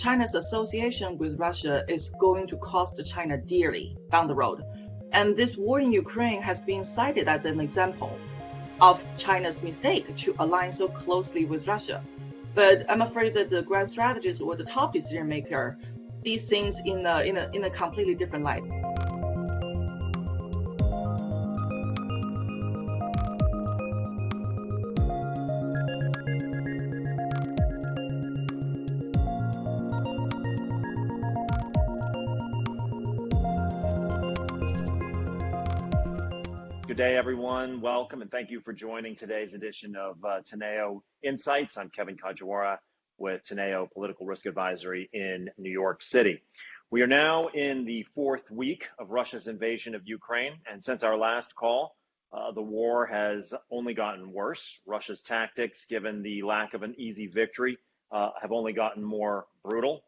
China's association with Russia is going to cost China dearly down the road. And this war in Ukraine has been cited as an example of China's mistake to align so closely with Russia. But I'm afraid that the grand strategist or the top decision maker these things in a completely different light. Good day, everyone. Welcome and thank you for joining today's edition of Teneo Insights. I'm Kevin Kajiwara with Teneo Political Risk Advisory in New York City. We are now in the fourth week of Russia's invasion of Ukraine, and since our last call, the war has only gotten worse. Russia's tactics, given the lack of an easy victory, have only gotten more brutal.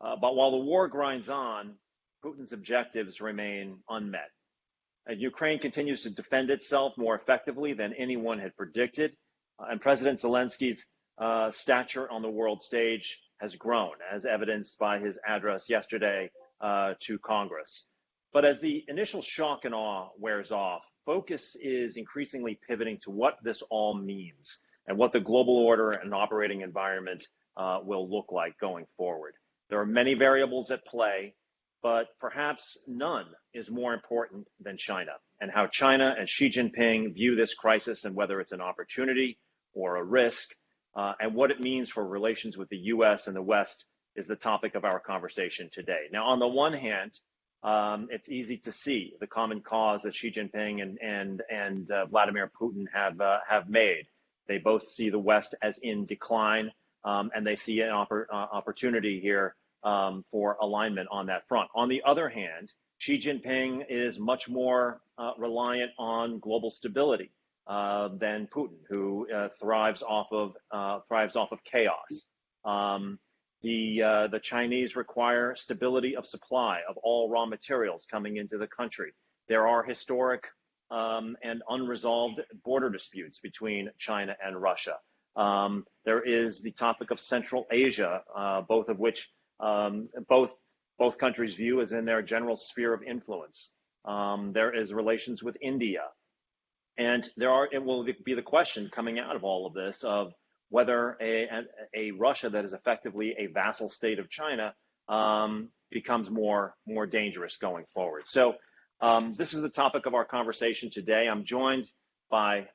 But while the war grinds on, Putin's objectives remain unmet. Ukraine continues to defend itself more effectively than anyone had predicted, and President Zelensky's stature on the world stage has grown, as evidenced by his address yesterday to Congress. But as the initial shock and awe wears off, focus is increasingly pivoting to what this all means and what the global order and operating environment will look like going forward. There are many variables at play, but perhaps none is more important than China and how China and Xi Jinping view this crisis and whether it's an opportunity or a risk, and what it means for relations with the U.S. and the West is the topic of our conversation today. Now, on the one hand, it's easy to see the common cause that Xi Jinping and Vladimir Putin have made. They both see the West as in decline, and they see an opportunity here for alignment on that front. On the other hand, Xi Jinping is much more reliant on global stability than Putin, who thrives off of chaos. The Chinese require stability of supply of all raw materials coming into the country. There are historic and unresolved border disputes between China and Russia. There is the topic of Central Asia, both of which both countries view as in their general sphere of influence. There is relations with India. And it will be the question coming out of all of this of whether a Russia that is effectively a vassal state of China becomes more dangerous going forward. So this is the topic of our conversation today. I'm joined by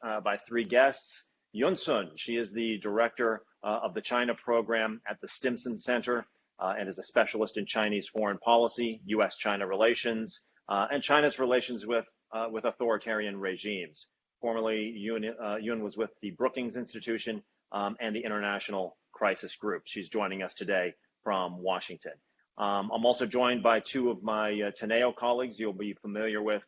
three guests. Yun Sun, she is the director of the China program at the Stimson Center and is a specialist in Chinese foreign policy, U.S.-China relations, and China's relations with authoritarian regimes. Formerly, Yun was with the Brookings Institution and the International Crisis Group. She's joining us today from Washington. I'm also joined by two of my Teneo colleagues you'll be familiar with,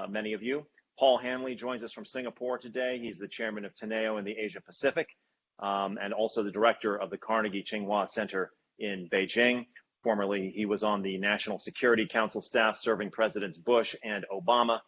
many of you. Paul Haenle joins us from Singapore today. He's the chairman of Teneo in the Asia Pacific and also the director of the Carnegie-Tsinghua Center in Beijing. Formerly, he was on the National Security Council staff serving Presidents Bush and Obama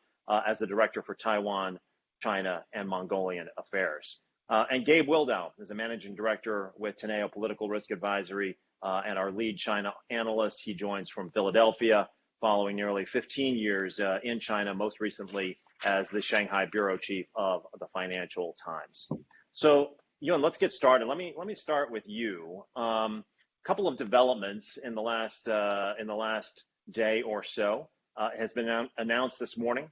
as the director for Taiwan, China, and Mongolian affairs. And Gabe Wildau is a managing director with Teneo Political Risk Advisory and our lead China analyst. He joins from Philadelphia following nearly 15 years in China, most recently as the Shanghai Bureau Chief of the Financial Times. So, Yun, let's get started. Let me start with you. Couple of developments in the last day or so has been announced this morning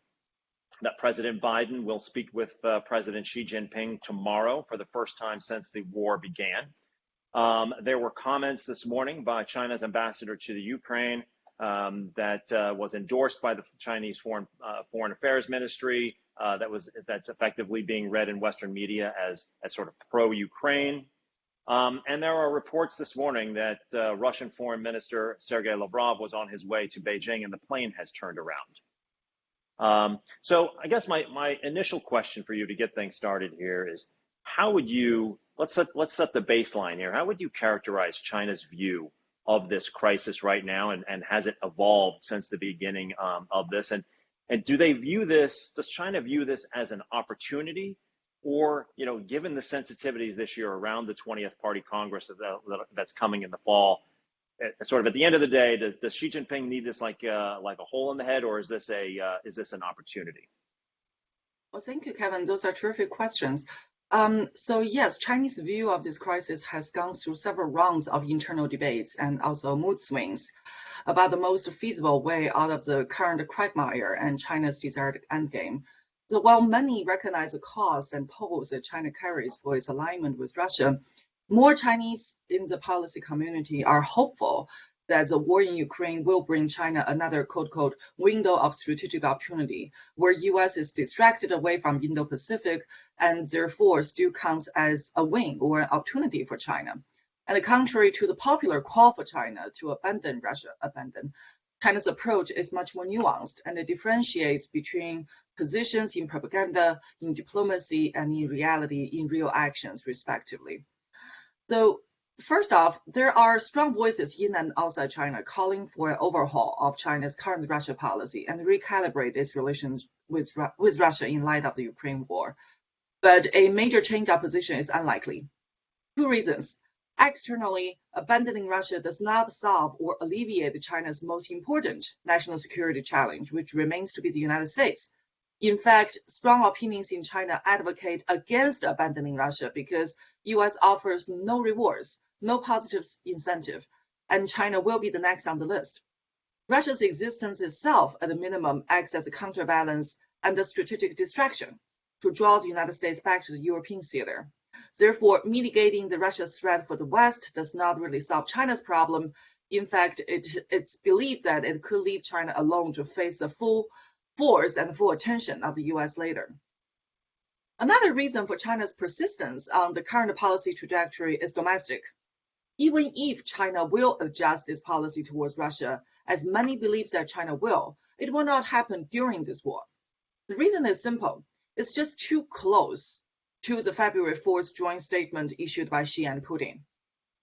that President Biden will speak with President Xi Jinping tomorrow for the first time since the war began. There were comments this morning by China's ambassador to the Ukraine that was endorsed by the Chinese Foreign Affairs Ministry. That's effectively being read in Western media as sort of pro-Ukraine. And there are reports this morning that Russian Foreign Minister Sergei Lavrov was on his way to Beijing and the plane has turned around. So I guess my initial question for you to get things started here is, how would you, let's set the baseline here. How would you characterize China's view of this crisis right now, and has it evolved since the beginning of this? And do they view this, does China view this as an opportunity? Or, given the sensitivities this year around the 20th Party Congress that's coming in the fall, sort of at the end of the day, does Xi Jinping need this like a hole in the head, or is this an opportunity? Well, thank you, Kevin. Those are terrific questions. So yes, Chinese view of this crisis has gone through several rounds of internal debates and also mood swings about the most feasible way out of the current quagmire and China's desired endgame. So while many recognize the cost and tolls that China carries for its alignment with Russia, more Chinese in the policy community are hopeful that the war in Ukraine will bring China another quote-unquote window of strategic opportunity, where US is distracted away from Indo-Pacific and therefore still counts as a win or an opportunity for China. And contrary to the popular call for China to abandon Russia, China's approach is much more nuanced, and it differentiates between positions in propaganda, in diplomacy, and in reality, in real actions, respectively. So first off, there are strong voices in and outside China calling for an overhaul of China's current Russia policy and recalibrate its relations with Russia in light of the Ukraine war. But a major change of position is unlikely. Two reasons. Externally, abandoning Russia does not solve or alleviate China's most important national security challenge, which remains to be the United States. In fact, strong opinions in China advocate against abandoning Russia because US offers no rewards, no positive incentive, and China will be the next on the list. Russia's existence itself, at a minimum, acts as a counterbalance and a strategic distraction to draw the United States back to the European theater. Therefore, mitigating the Russia's threat for the West does not really solve China's problem. In fact, it's believed that it could leave China alone to face the full force and full attention of the US later. Another reason for China's persistence on the current policy trajectory is domestic. Even if China will adjust its policy towards Russia, as many believe that China will, it will not happen during this war. The reason is simple. It's just too close to the February 4th joint statement issued by Xi and Putin.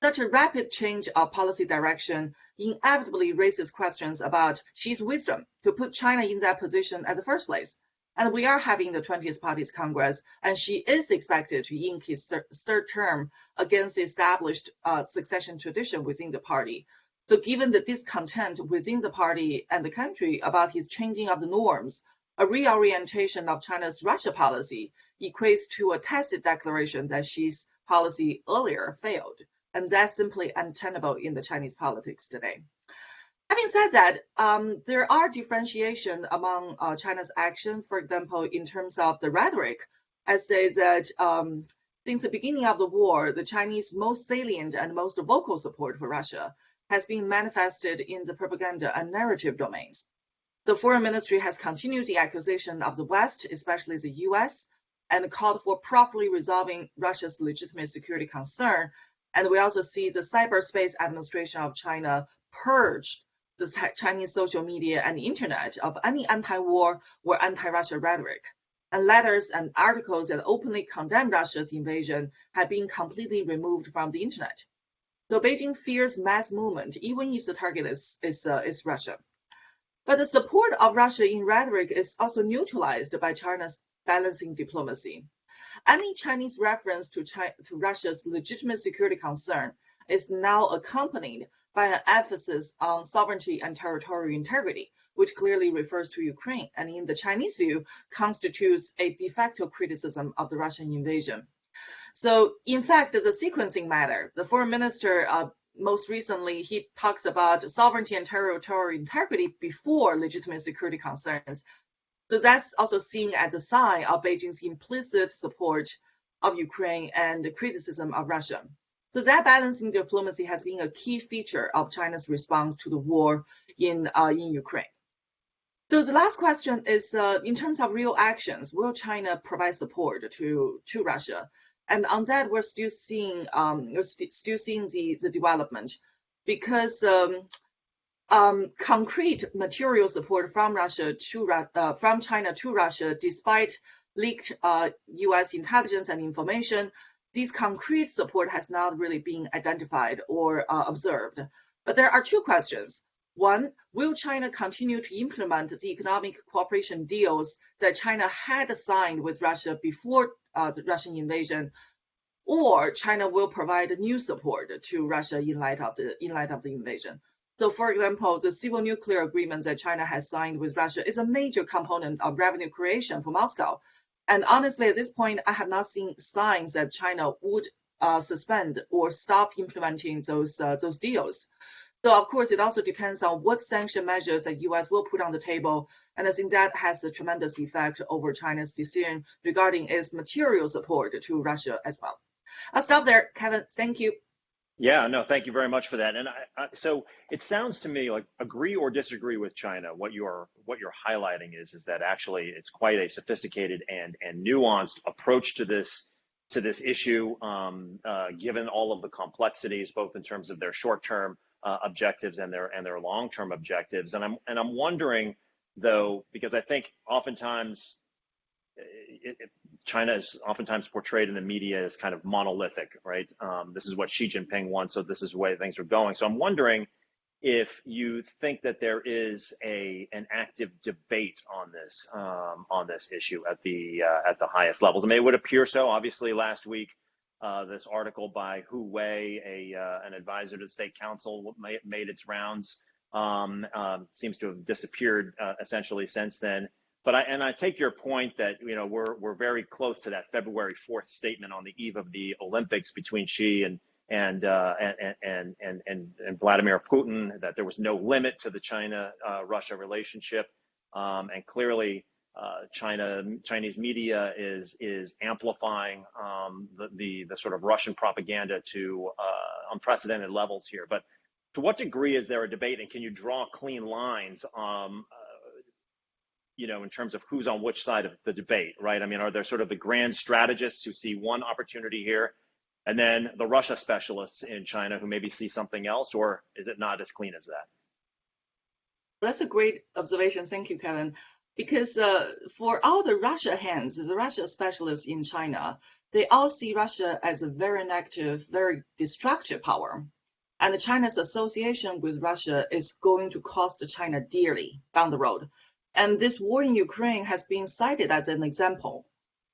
Such a rapid change of policy direction inevitably raises questions about Xi's wisdom to put China in that position at the first place. And we are having the 20th Party's Congress, and Xi is expected to ink his third term against the established succession tradition within the party. So given the discontent within the party and the country about his changing of the norms, a reorientation of China's Russia policy equates to a tacit declaration that Xi's policy earlier failed, and that's simply untenable in the Chinese politics today. Having said that, there are differentiation among China's action, for example, in terms of the rhetoric. I say that since the beginning of the war, the Chinese most salient and most vocal support for Russia has been manifested in the propaganda and narrative domains. The foreign ministry has continued the accusation of the West, especially the US, and called for properly resolving Russia's legitimate security concern. And we also see the cyberspace administration of China purged the Chinese social media and the internet of any anti-war or anti-Russia rhetoric. And letters and articles that openly condemn Russia's invasion have been completely removed from the internet. So Beijing fears mass movement, even if the target is Russia. But the support of Russia in rhetoric is also neutralized by China's balancing diplomacy. Any Chinese reference to Russia's legitimate security concern is now accompanied by an emphasis on sovereignty and territorial integrity, which clearly refers to Ukraine, and in the Chinese view, constitutes a de facto criticism of the Russian invasion. So, in fact, the sequencing matter. The foreign minister most recently, he talks about sovereignty and territorial integrity before legitimate security concerns. So that's also seen as a sign of Beijing's implicit support of Ukraine and the criticism of Russia. So that balancing diplomacy has been a key feature of China's response to the war in Ukraine. So the last question is, in terms of real actions, will China provide support to Russia? And on that, we're still seeing the development, because concrete material support from China to Russia, despite leaked U.S. intelligence and information, this concrete support has not really been identified or observed. But there are two questions. One, will China continue to implement the economic cooperation deals that China had signed with Russia before the Russian invasion? or China will provide new support to Russia in light of the invasion. So, for example, the civil nuclear agreement that China has signed with Russia is a major component of revenue creation for Moscow. And honestly, at this point, I have not seen signs that China would suspend or stop implementing those deals. So, of course, it also depends on what sanction measures the U.S. will put on the table. And I think that has a tremendous effect over China's decision regarding its material support to Russia as well. I'll stop there, Kevin. Thank you. Yeah, no, thank you very much for that. And so it sounds to me like, agree or disagree with China, what you're highlighting is that actually it's quite a sophisticated and nuanced approach to this issue, given all of the complexities, both in terms of their short-term objectives and their long-term objectives. And I'm wondering though, because I think oftentimes China is oftentimes portrayed in the media as kind of monolithic, right? This is what Xi Jinping wants, so this is the way things are going. So I'm wondering if you think that there is an active debate on this issue at the highest levels. I mean, it would appear so. Obviously, last week, this article by Hu Wei, an advisor to the State Council, made its rounds. Seems to have disappeared essentially since then. But I take your point that we're very close to that February 4th statement on the eve of the Olympics between Xi and Vladimir Putin, that there was no limit to the China-Russia relationship, and clearly Chinese media is amplifying the sort of Russian propaganda to unprecedented levels here. But to what degree is there a debate, and can you draw clean lines? In terms of who's on which side of the debate, right? I mean, are there sort of the grand strategists who see one opportunity here, and then the Russia specialists in China who maybe see something else, or is it not as clean as that? That's a great observation. Thank you, Kevin. Because for all the Russia hands, the Russia specialists in China, they all see Russia as a very negative, very destructive power. And China's association with Russia is going to cost China dearly down the road. And this war in Ukraine has been cited as an example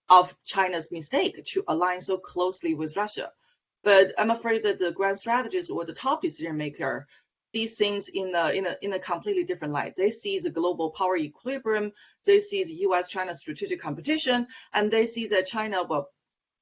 of China's mistake to align so closely with Russia. But I'm afraid that the grand strategist or the top decision maker sees things in a completely different light. They see the global power equilibrium, they see the US-China strategic competition, and they see that China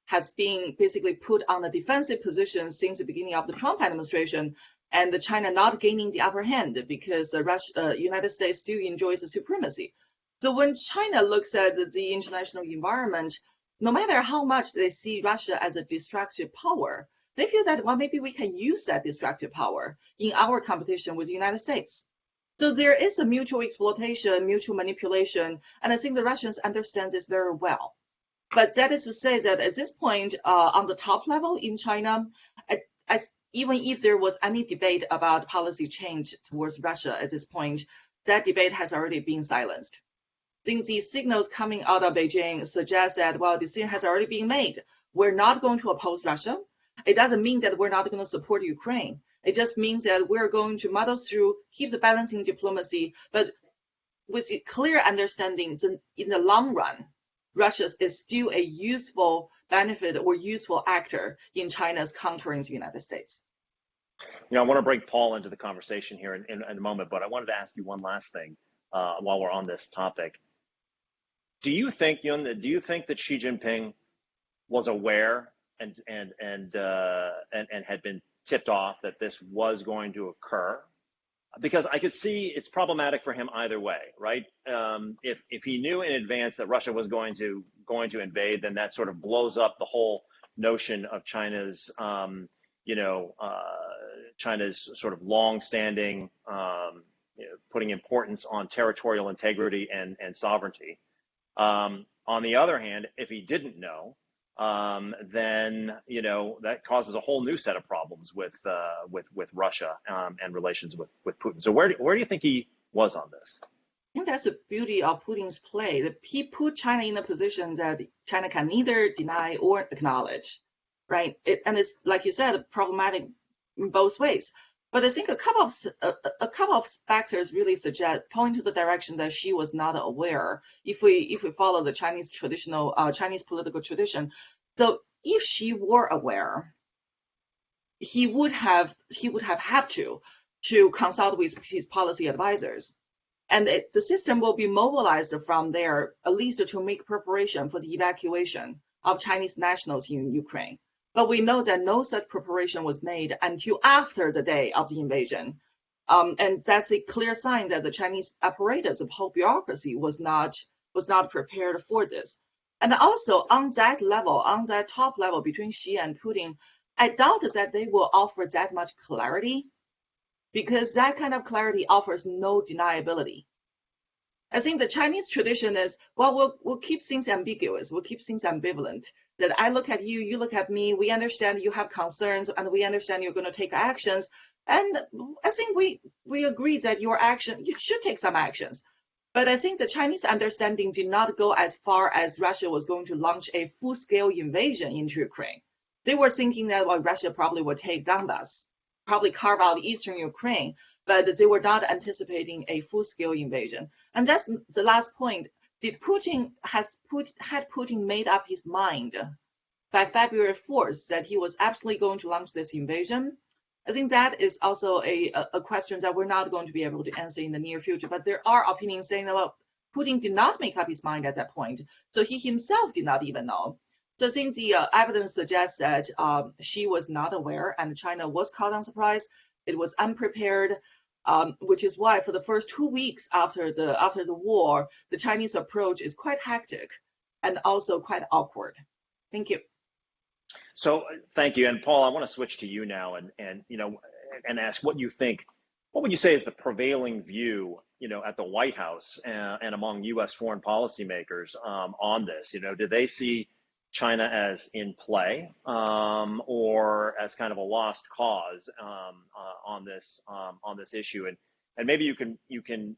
has been basically put on a defensive position since the beginning of the Trump administration, and China not gaining the upper hand because the United States still enjoys the supremacy. So when China looks at the international environment, no matter how much they see Russia as a destructive power, they feel that, well, maybe we can use that destructive power in our competition with the United States. So there is a mutual exploitation, mutual manipulation, and I think the Russians understand this very well. But that is to say that at this point, on the top level in China, even if there was any debate about policy change towards Russia at this point, that debate has already been silenced. Since the signals coming out of Beijing suggest that, well, the decision has already been made. We're not going to oppose Russia. It doesn't mean that we're not going to support Ukraine. It just means that we're going to muddle through, keep the balance in diplomacy, but with a clear understanding that in the long run, Russia is still a useful benefit or useful actor in China's countering the United States. I want to bring Paul into the conversation here in a moment, but I wanted to ask you one last thing while we're on this topic. Do you think that Xi Jinping was aware and had been tipped off that this was going to occur? Because I could see it's problematic for him either way, right? If he knew in advance that Russia was going to invade, then that sort of blows up the whole notion of China's China's sort of long-standing putting importance on territorial integrity and sovereignty. On the other hand, if he didn't know, then that causes a whole new set of problems with Russia and relations with Putin. So where do you think he was on this? I think that's the beauty of Putin's play. That he put China in a position that China can neither deny or acknowledge, right? And it's, like you said, problematic in both ways. But I think a couple of factors really point to the direction that she was not aware. If we follow the Chinese traditional Chinese political tradition, so if she were aware, he would have had to consult with his policy advisors. And the system will be mobilized from there, at least to make preparation for the evacuation of Chinese nationals in Ukraine. But we know that no such preparation was made until after the day of the invasion. And that's a clear sign that the Chinese apparatus, the whole bureaucracy, was not prepared for this. And also on that level, on that top level between Xi and Putin, I doubt that they will offer that much clarity, because that kind of clarity offers no deniability. I think the Chinese tradition is, well, we'll keep things ambiguous, we'll keep things ambivalent. That I look at you, you look at me, we understand you have concerns, and we understand you're going to take actions. And I think we agree that you should take some actions. But I think the Chinese understanding did not go as far as Russia was going to launch a full-scale invasion into Ukraine. They were thinking that, well, Russia probably would take Donbass, probably carve out eastern Ukraine, but they were not anticipating a full-scale invasion. And that's the last point. Had Putin made up his mind by February 4th that he was absolutely going to launch this invasion? I think that is also a question that we're not going to be able to answer in the near future. But there are opinions saying that, well, Putin did not make up his mind at that point, so he himself did not even know. So I think the evidence suggests that she was not aware, and China was caught on surprise. It was unprepared, which is why for the first 2 weeks after the war, the Chinese approach is quite hectic and also quite awkward. Thank you. So thank you. And Paul, I want to switch to you now and ask what you think. What would you say is the prevailing view, at the White House and among U.S. foreign policymakers on this? Do they see China as in play or as kind of a lost cause on this issue? And maybe you can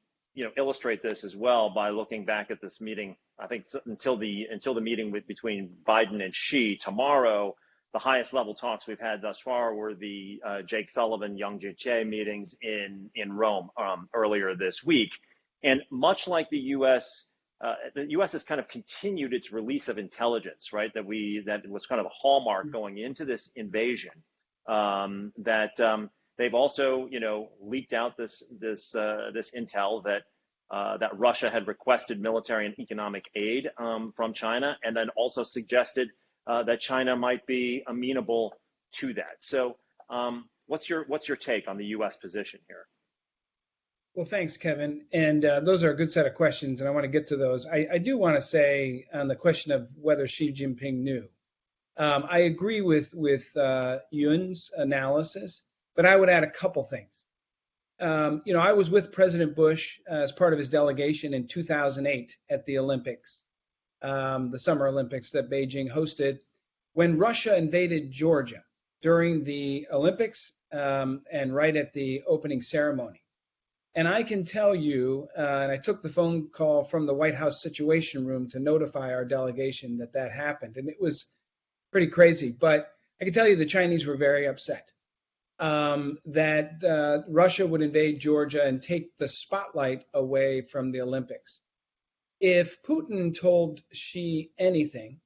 illustrate this as well by looking back at this meeting. I think until the meeting between Biden and Xi tomorrow, the highest level talks we've had thus far were the Jake Sullivan, Yang Jiechi meetings in Rome earlier this week. And much like the U.S. has kind of continued its release of intelligence, right? That was kind of a hallmark going into this invasion. They've also, leaked out this intel that Russia had requested military and economic aid from China, and then also suggested that China might be amenable to that. So, what's your take on the U.S. position here? Well, thanks, Kevin. And those are a good set of questions, and I want to get to those. I do want to say on the question of whether Xi Jinping knew, I agree with Yun's analysis, but I would add a couple things. I was with President Bush as part of his delegation in 2008 at the Olympics, the Summer Olympics that Beijing hosted, when Russia invaded Georgia during the Olympics and right at the opening ceremony. And I can tell you, and I took the phone call from the White House Situation Room to notify our delegation that happened. And it was pretty crazy. But I can tell you the Chinese were very upset that Russia would invade Georgia and take the spotlight away from the Olympics. If Putin told Xi anything,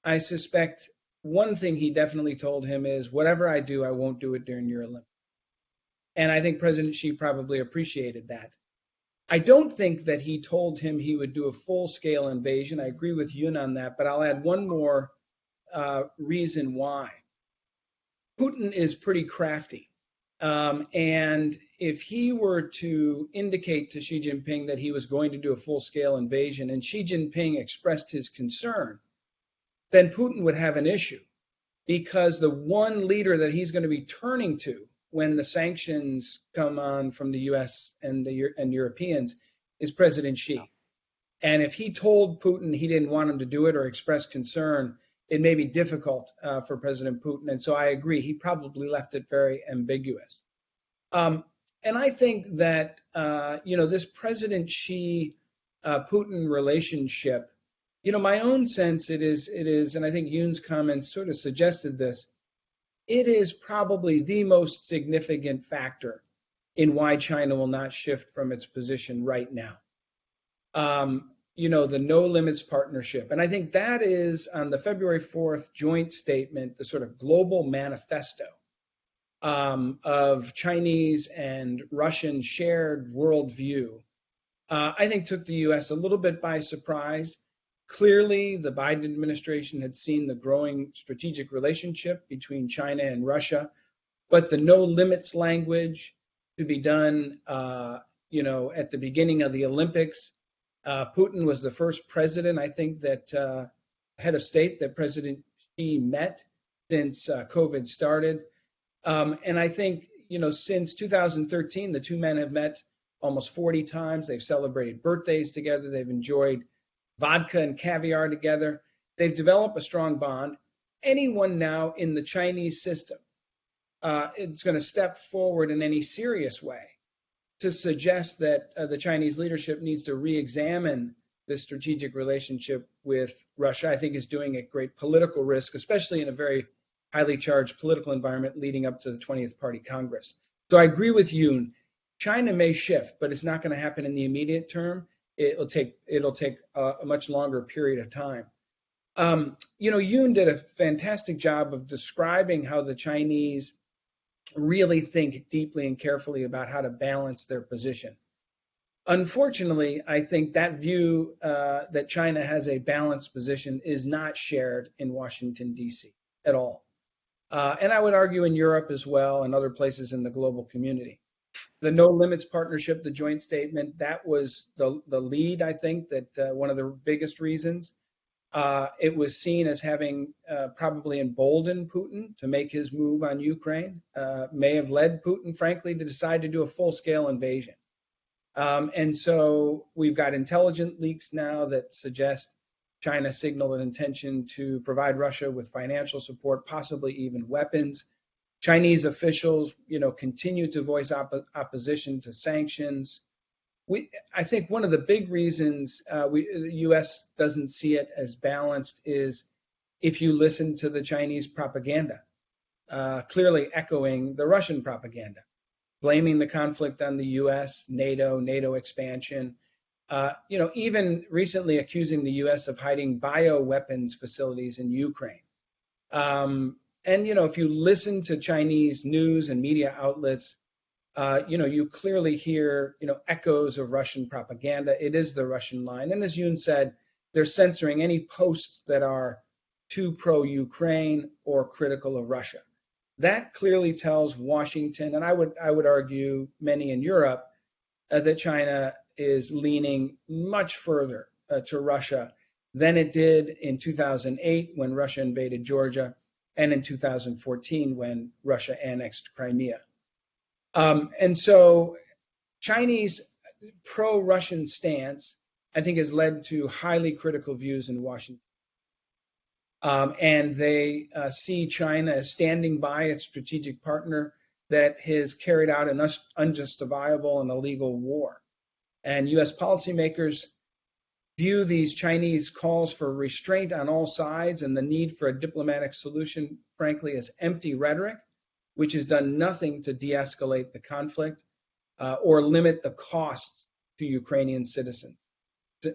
I suspect one thing he definitely told him is, whatever I do, I won't do it during your Olympics. And I think President Xi probably appreciated that. I don't think that he told him he would do a full-scale invasion. I agree with Yun on that, but I'll add one more reason why. Putin is pretty crafty. And if he were to indicate to Xi Jinping that he was going to do a full-scale invasion and Xi Jinping expressed his concern, then Putin would have an issue, because the one leader that he's going to be turning to when the sanctions come on from the U.S. and Europeans is President Xi. And if he told Putin he didn't want him to do it or express concern, it may be difficult for President Putin. And so I agree, he probably left it very ambiguous. And I think that, this President Xi-Putin relationship, my own sense it is, and I think Yoon's comments sort of suggested this, it is probably the most significant factor in why China will not shift from its position right now. the no limits partnership. And I think that is on the February 4th joint statement, the sort of global manifesto of Chinese and Russian shared worldview, I think took the U.S. a little bit by surprise. Clearly, the Biden administration had seen the growing strategic relationship between China and Russia, but the no limits language to be done, at the beginning of the Olympics. Putin was the first president, I think, that head of state that President Xi met since COVID started. And I think, since 2013, the two men have met almost 40 times. They've celebrated birthdays together. They've enjoyed vodka and caviar together. They've developed a strong bond. Anyone now in the Chinese system is going to step forward in any serious way to suggest that the Chinese leadership needs to re-examine this strategic relationship with Russia, I think is doing at great political risk, especially in a very highly charged political environment leading up to the 20th Party Congress. So I agree with Yoon. China may shift, but it's not going to happen in the immediate term. It'll take a much longer period of time. Yoon did a fantastic job of describing how the Chinese really think deeply and carefully about how to balance their position. Unfortunately, I think that view that China has a balanced position is not shared in Washington, D.C. at all. And I would argue in Europe as well and other places in the global community. The no limits partnership, the joint statement, that was the lead, I think, that one of the biggest reasons. It was seen as having probably emboldened Putin to make his move on Ukraine, may have led Putin, frankly, to decide to do a full-scale invasion. And so we've got intelligence leaks now that suggest China signaled an intention to provide Russia with financial support, possibly even weapons. Chinese officials, continue to voice opposition to sanctions. I think one of the big reasons the U.S. doesn't see it as balanced is if you listen to the Chinese propaganda, clearly echoing the Russian propaganda, blaming the conflict on the U.S., NATO expansion, even recently accusing the U.S. of hiding bioweapons facilities in Ukraine. If you listen to Chinese news and media outlets, you clearly hear, echoes of Russian propaganda. It is the Russian line. And as Yoon said, they're censoring any posts that are too pro-Ukraine or critical of Russia. That clearly tells Washington, and I would argue many in Europe, that China is leaning much further to Russia than it did in 2008 when Russia invaded Georgia and in 2014 when Russia annexed Crimea. And so Chinese pro-Russian stance, I think, has led to highly critical views in Washington. And they see China as standing by its strategic partner that has carried out an unjustifiable and illegal war. And U.S. policymakers view these Chinese calls for restraint on all sides and the need for a diplomatic solution, frankly, as empty rhetoric, which has done nothing to de-escalate the conflict or limit the costs to Ukrainian citizens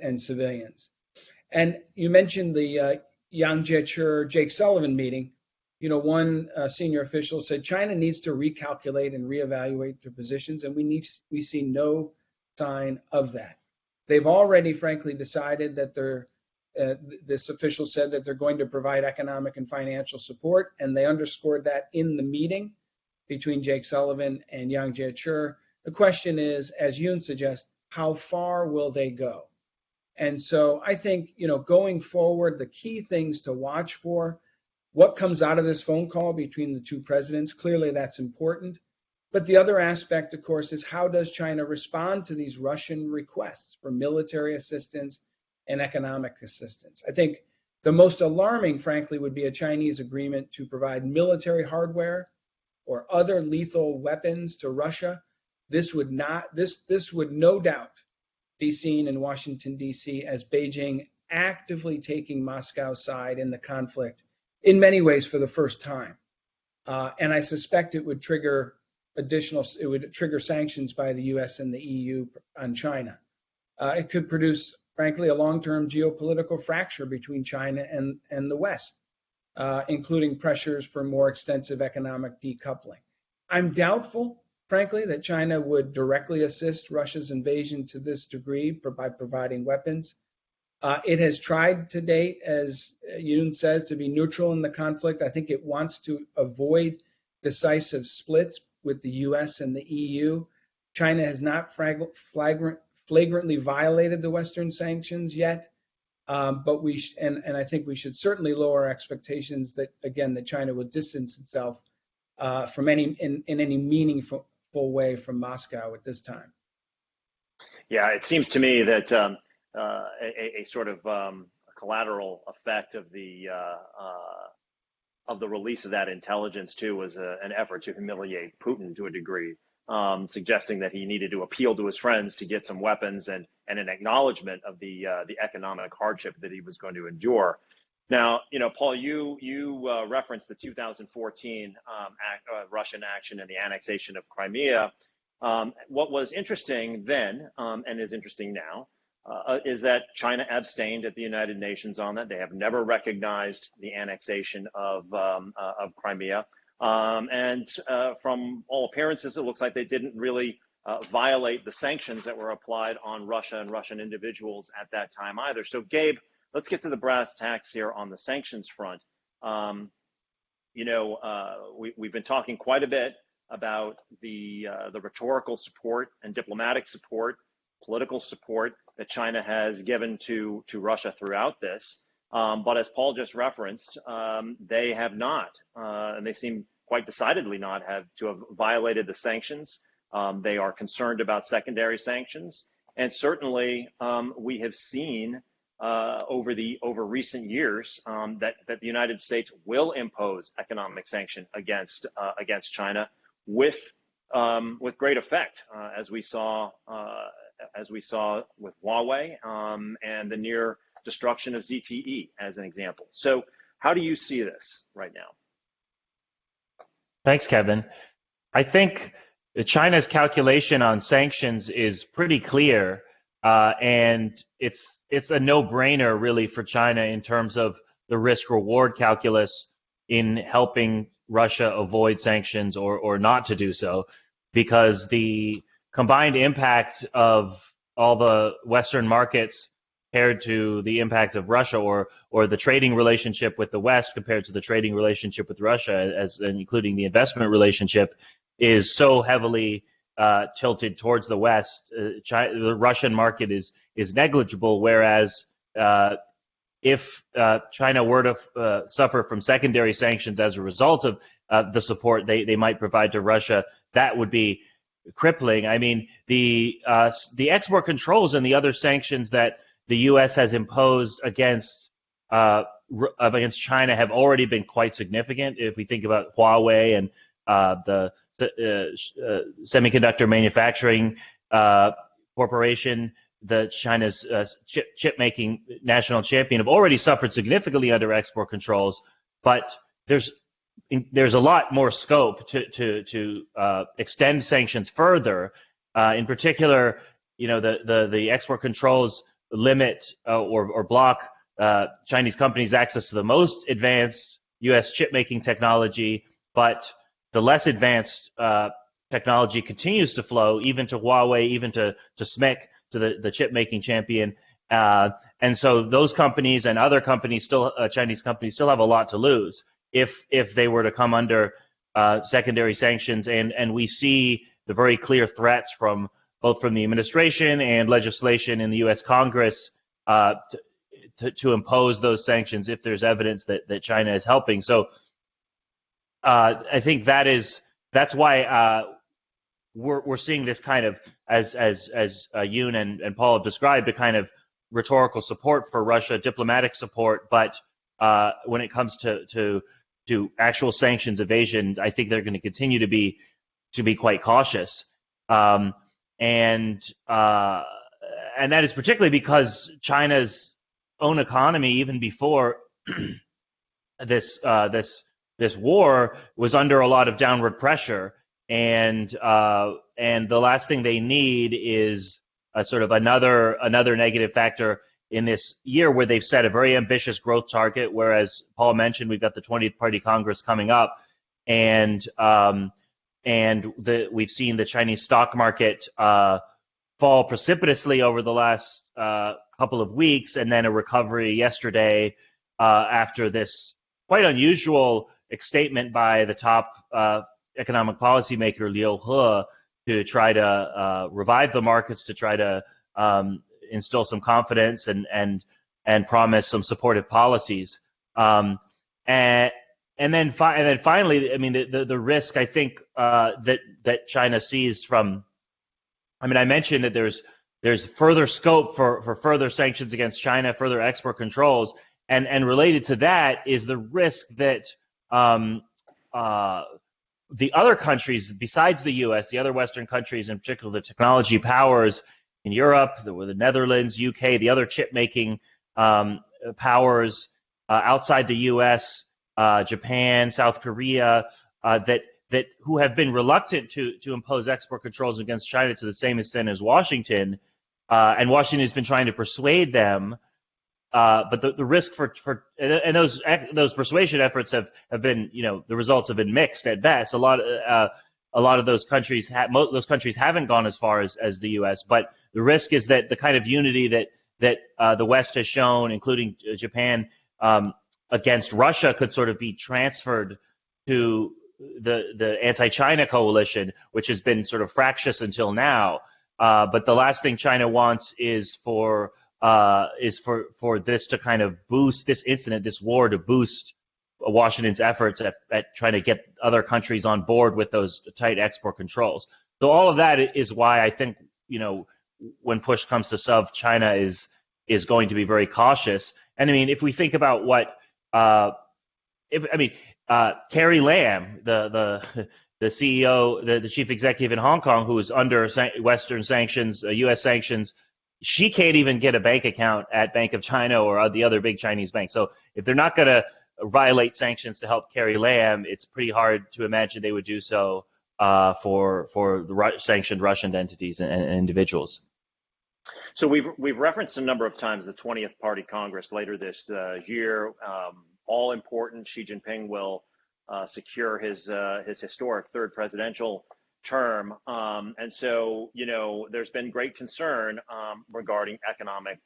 and civilians. And you mentioned the Yang Jiechi, Jake Sullivan meeting. One senior official said China needs to recalculate and reevaluate their positions, and we see no sign of that. They've already, frankly, decided that this official said that they're going to provide economic and financial support, and they underscored that in the meeting between Jake Sullivan and Yang Jiechi. The question is, as Yoon suggests, how far will they go? And so I think, going forward, the key things to watch for, what comes out of this phone call between the two presidents, clearly that's important. But the other aspect, of course, is how does China respond to these Russian requests for military assistance and economic assistance? I think the most alarming, frankly, would be a Chinese agreement to provide military hardware or other lethal weapons to Russia. This would no doubt be seen in Washington, D.C. as Beijing actively taking Moscow's side in the conflict, in many ways for the first time. And I suspect it would trigger sanctions by the U.S. and the EU on China. It could produce frankly, a long-term geopolitical fracture between China and the West, including pressures for more extensive economic decoupling. I'm doubtful, frankly, that China would directly assist Russia's invasion to this degree by providing weapons. It has tried to date, as Yoon says, to be neutral in the conflict. I think it wants to avoid decisive splits with the US and the EU. China has not flagrantly violated the Western sanctions yet, but and I think we should certainly lower our expectations that, again, that China will distance itself from in any meaningful way from Moscow at this time. Yeah, it seems to me that a sort of collateral effect of the release of that intelligence too was an effort to humiliate Putin to a degree, suggesting that he needed to appeal to his friends to get some weapons and an acknowledgement of the economic hardship that he was going to endure. Now, Paul, you referenced the 2014 Russian action and the annexation of Crimea. What was interesting then, and is interesting now, is that China abstained at the United Nations on that. They have never recognized the annexation of Crimea. And from all appearances, it looks like they didn't really violate the sanctions that were applied on Russia and Russian individuals at that time either. So, Gabe, let's get to the brass tacks here on the sanctions front. We've been talking quite a bit about the rhetorical support and diplomatic support, political support that China has given to Russia throughout this. But as Paul just referenced, they have not, and they seem quite decidedly not have violated the sanctions. They are concerned about secondary sanctions. And certainly we have seen over recent years that the United States will impose economic sanction against China with great effect, as we saw with Huawei and the near destruction of ZTE as an example. So how do you see this right now? Thanks, Kevin. I think China's calculation on sanctions is pretty clear, and it's a no-brainer really for China in terms of the risk-reward calculus in helping Russia avoid sanctions or not to do so, because the combined impact of all the Western markets compared to the impact of Russia, or the trading relationship with the West compared to the trading relationship with Russia, and including the investment relationship, is so heavily tilted towards the West. The Russian market is negligible, whereas if China were to suffer from secondary sanctions as a result of the support they might provide to Russia, that would be crippling. I mean, the export controls and the other sanctions that the U.S. has imposed against China have already been quite significant. If we think about Huawei and the semiconductor manufacturing corporation, China's chip-making national champion, have already suffered significantly under export controls. But there's a lot more scope to extend sanctions further. In particular, the export controls limit or block Chinese companies' access to the most advanced U.S. chip-making technology, but the less advanced technology continues to flow, even to Huawei, even to SMIC, to the chip-making champion. And so those companies and other companies, Chinese companies, still have a lot to lose if they were to come under secondary sanctions. And we see the very clear threats both from the administration and legislation in the U.S. Congress to impose those sanctions if there's evidence that China is helping. So I think that's why we're seeing this kind of, as Yoon and Paul have described, the kind of rhetorical support for Russia, diplomatic support. But when it comes to actual sanctions evasion, I think they're going to continue to be quite cautious. And that is particularly because China's own economy, even before this war, was under a lot of downward pressure, and the last thing they need is sort of another negative factor in this year where they've set a very ambitious growth target, whereas Paul mentioned we've got the 20th Party Congress coming up, and we've seen the Chinese stock market fall precipitously over the last couple of weeks, and then a recovery yesterday after this quite unusual statement by the top economic policymaker Liu He to try to revive the markets, to try to instill some confidence and promise some supportive policies. And then finally, I mean, the risk I think that China sees from, I mean, I mentioned that there's further scope for further sanctions against China, further export controls, and related to that is the risk that the other countries besides the U.S., the other Western countries, in particular the technology powers in Europe, the Netherlands, UK, the other chip-making powers outside the U.S., Japan, South Korea, that who have been reluctant to impose export controls against China to the same extent as Washington, and Washington has been trying to persuade them. But the risk and those persuasion efforts have been, the results have been mixed at best. A lot of those countries haven't gone as far as the U.S. But the risk is that the kind of unity that the West has shown, including Japan, against Russia, could sort of be transferred to the anti-China coalition, which has been sort of fractious until now. But the last thing China wants is for this to kind of boost this incident, this war, to boost Washington's efforts at trying to get other countries on board with those tight export controls. So all of that is why I think, when push comes to shove, China is going to be very cautious. And I mean, if we think about what, Carrie Lam, the CEO, the chief executive in Hong Kong, who is under Western sanctions, U.S. sanctions, she can't even get a bank account at Bank of China or the other big Chinese banks. So if they're not going to violate sanctions to help Carrie Lam, it's pretty hard to imagine they would do so for the sanctioned Russian entities and individuals. So we've referenced a number of times the 20th Party Congress later this year. All important. Xi Jinping will secure his historic third presidential term, and so there's been great concern regarding economic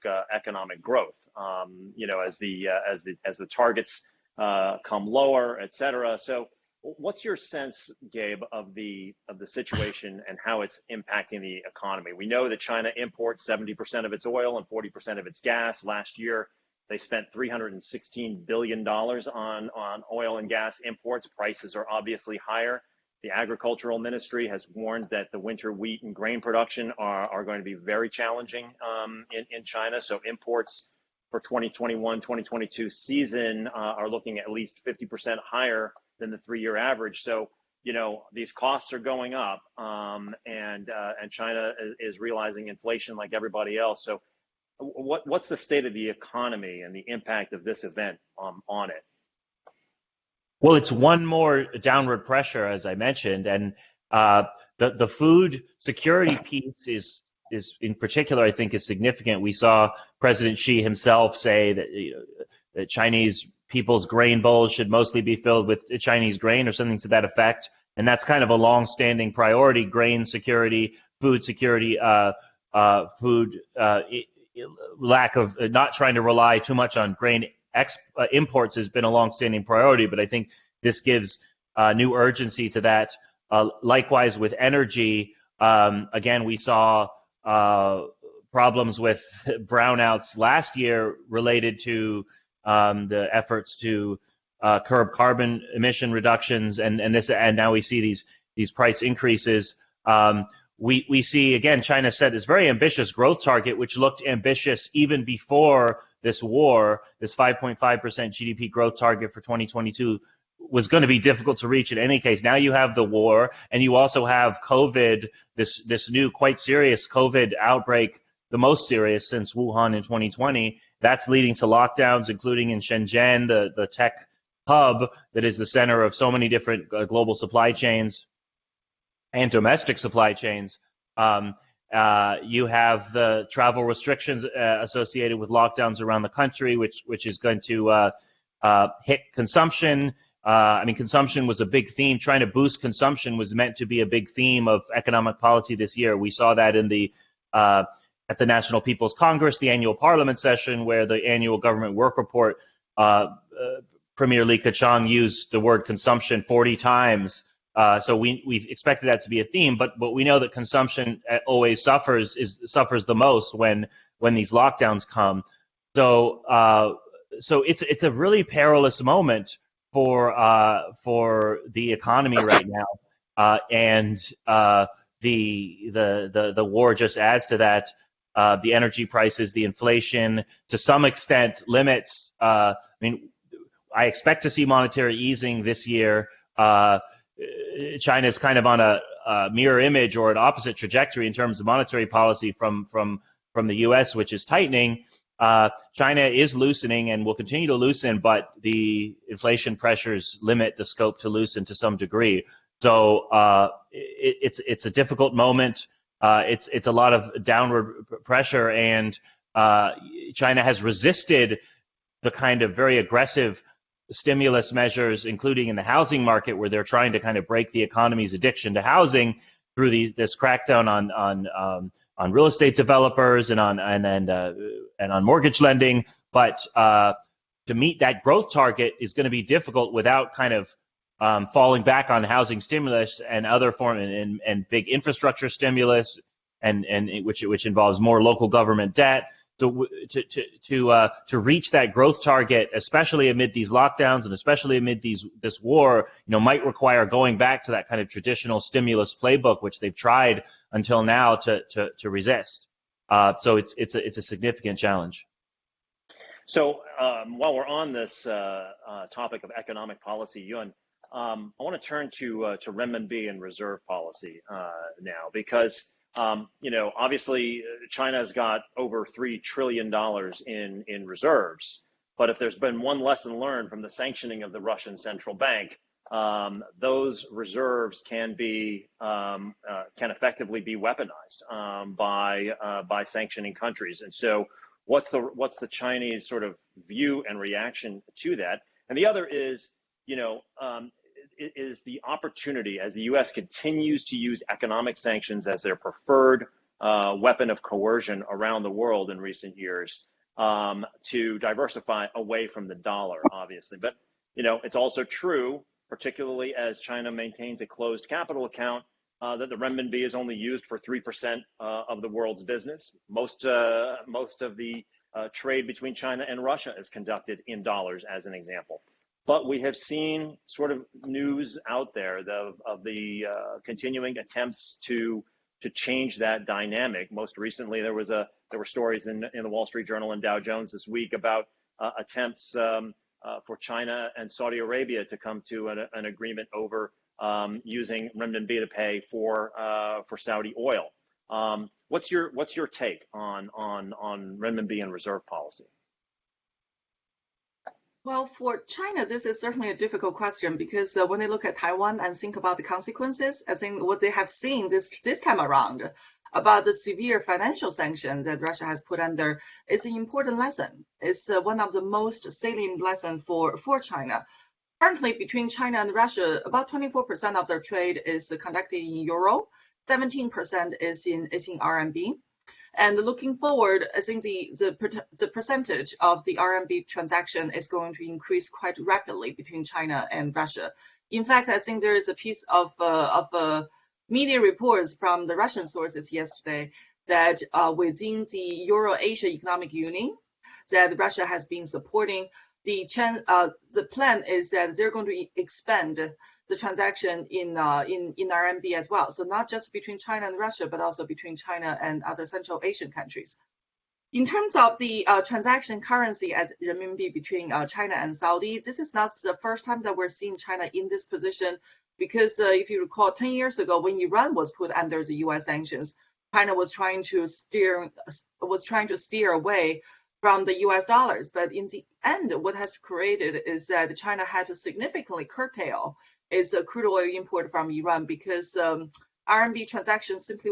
growth. As the targets come lower, et cetera. So, what's your sense, Gabe, of the situation and how it's impacting the economy? We know that China imports 70% of its oil and 40% of its gas. Last year, they spent $316 billion on oil and gas imports. Prices are obviously higher. The agricultural ministry has warned that the winter wheat and grain production are going to be very challenging in China. So imports for 2021-2022 season are looking at least 50% higher than the 3-year average. So, these costs are going up, and China is realizing inflation like everybody else. So what's the state of the economy and the impact of this event on it? Well, it's one more downward pressure, as I mentioned, and the food security piece is in particular, I think, is significant. We saw President Xi himself say that that Chinese people's grain bowls should mostly be filled with Chinese grain or something to that effect, and that's kind of a long-standing priority: grain security, food security, lack of not trying to rely too much on grain imports has been a long-standing priority, but I think this gives new urgency to that. Likewise with energy, again, we saw problems with brownouts last year related to the efforts to curb carbon emission reductions, and now we see these price increases. We see, again, China set this very ambitious growth target, which looked ambitious even before this war. This 5.5% GDP growth target for 2022 was going to be difficult to reach in any case. Now you have the war, and you also have COVID, this new quite serious COVID outbreak, the most serious since Wuhan in 2020. That's leading to lockdowns, including in Shenzhen, the tech hub that is the center of so many different global supply chains and domestic supply chains. You have the travel restrictions associated with lockdowns around the country, which is going to hit consumption. Consumption was a big theme. Trying to boost consumption was meant to be a big theme of economic policy this year. We saw that in the at the National People's Congress, the annual Parliament session, where the annual government work report, Premier Li Keqiang used the word consumption 40 times. So we expected that to be a theme, but we know that consumption always suffers the most when these lockdowns come. So it's a really perilous moment for the economy right now, and the war just adds to that. The energy prices, the inflation, to some extent limits. I expect to see monetary easing this year. China is kind of on a mirror image or an opposite trajectory in terms of monetary policy from the U.S., which is tightening. China is loosening and will continue to loosen, but the inflation pressures limit the scope to loosen to some degree. So it's a difficult moment. It's a lot of downward pressure, and China has resisted the kind of very aggressive stimulus measures, including in the housing market, where they're trying to kind of break the economy's addiction to housing through this crackdown on real estate developers and on mortgage lending. But to meet that growth target is going to be difficult without kind of falling back on housing stimulus and other and big infrastructure stimulus, and which involves more local government debt. So to reach that growth target, especially amid these lockdowns and especially amid this war, might require going back to that kind of traditional stimulus playbook, which they've tried until now to resist. So it's a significant challenge. So while we're on this topic of economic policy, Yun, I want to turn to renminbi and reserve policy now, because obviously China's got over $3 trillion in reserves. But if there's been one lesson learned from the sanctioning of the Russian central bank, those reserves can effectively be weaponized by sanctioning countries. And so what's the Chinese sort of view and reaction to that? And the other is, is the opportunity, as the U.S. continues to use economic sanctions as their preferred weapon of coercion around the world in recent years, to diversify away from the dollar, obviously. But, it's also true, particularly as China maintains a closed capital account, that the renminbi is only used for 3% of the world's business. Most of the trade between China and Russia is conducted in dollars, as an example. But we have seen sort of news out there of the continuing attempts to change that dynamic. Most recently, there were stories in the Wall Street Journal and Dow Jones this week about attempts for China and Saudi Arabia to come to an agreement over using renminbi to pay for Saudi oil. What's your take on renminbi and reserve policy? Well, for China, this is certainly a difficult question, because when they look at Taiwan and think about the consequences, I think what they have seen this time around about the severe financial sanctions that Russia has put under is an important lesson. It's one of the most salient lessons for China. Currently, between China and Russia, about 24% of their trade is conducted in euro, 17% is in RMB. And looking forward, I think the percentage of the RMB transaction is going to increase quite rapidly between China and Russia. In fact, I think there is a piece of media reports from the Russian sources yesterday that within the Euro-Asia Economic Union, that Russia has been supporting. The plan is that they're going to expand the transaction in RMB as well. So not just between China and Russia, but also between China and other Central Asian countries. In terms of the transaction currency as renminbi between China and Saudi, this is not the first time that we're seeing China in this position, because if you recall, 10 years ago when Iran was put under the U.S. sanctions, China was trying to steer away from the U.S. dollars. But in the end, what has created is that China had to significantly curtail its crude oil import from Iran, because RMB transaction simply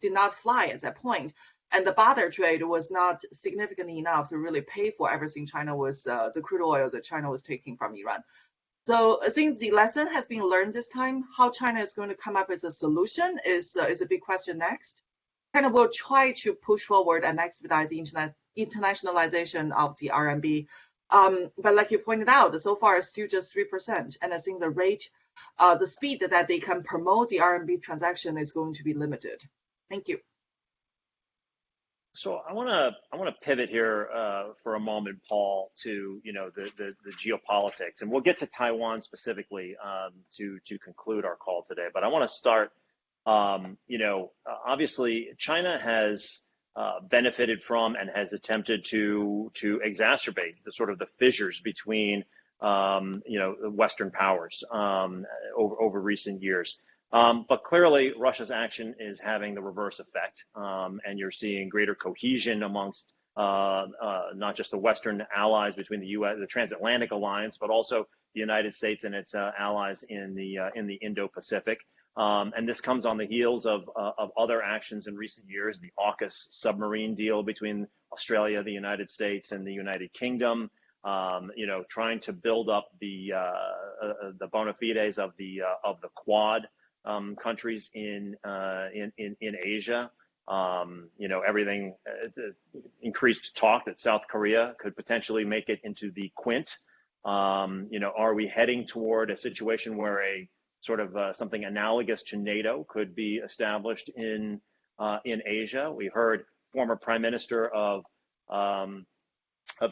did not fly at that point, and the barter trade was not significant enough to really pay for everything China was the crude oil that China was taking from Iran. So I think the lesson has been learned this time. How China is going to come up with a solution is a big question next. China will try to push forward and expedite the internationalization of the RMB. But like you pointed out, so far it's still just 3%. And I think the rate, the speed that they can promote the RMB transaction is going to be limited. Thank you. So I want to pivot here for a moment, Paul, to the geopolitics, and we'll get to Taiwan specifically to conclude our call today. But I want to start. Obviously, China has benefited from and has attempted to exacerbate the fissures between the Western powers over recent years. But clearly, Russia's action is having the reverse effect, and you're seeing greater cohesion amongst not just the Western allies between the U.S., the transatlantic alliance, but also the United States and its allies in the Indo-Pacific. And this comes on the heels of other actions in recent years: the AUKUS submarine deal between Australia, the United States, and the United Kingdom. Trying to build up the bona fides of the Quad countries in Asia. Everything increased talk that South Korea could potentially make it into the Quint. Are we heading toward a situation where a something analogous to NATO could be established in Asia? We heard former Prime Minister of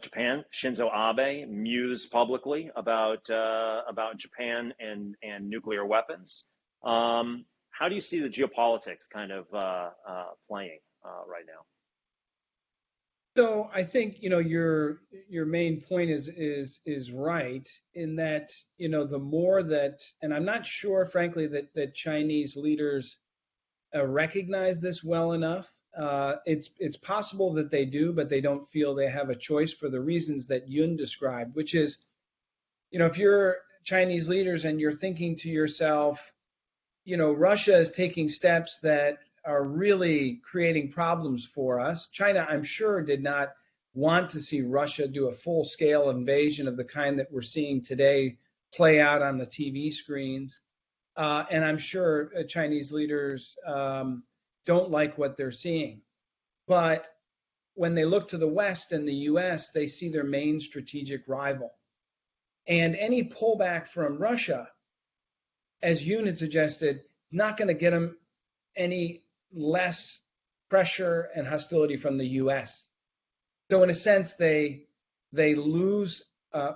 Japan, Shinzo Abe, muse publicly about Japan and nuclear weapons. How do you see the geopolitics playing right now? So I think your main point is right in that the more that, and I'm not sure frankly that Chinese leaders recognize this well enough. It's possible that they do, but they don't feel they have a choice for the reasons that Yun described, which is, if you're Chinese leaders and you're thinking to yourself, Russia is taking steps that are really creating problems for us. China, I'm sure, did not want to see Russia do a full-scale invasion of the kind that we're seeing today play out on the TV screens. And I'm sure Chinese leaders don't like what they're seeing. But when they look to the West and the US, they see their main strategic rival. And any pullback from Russia, as Yoon had suggested, not going to get them any less pressure and hostility from the US. So in a sense, they lose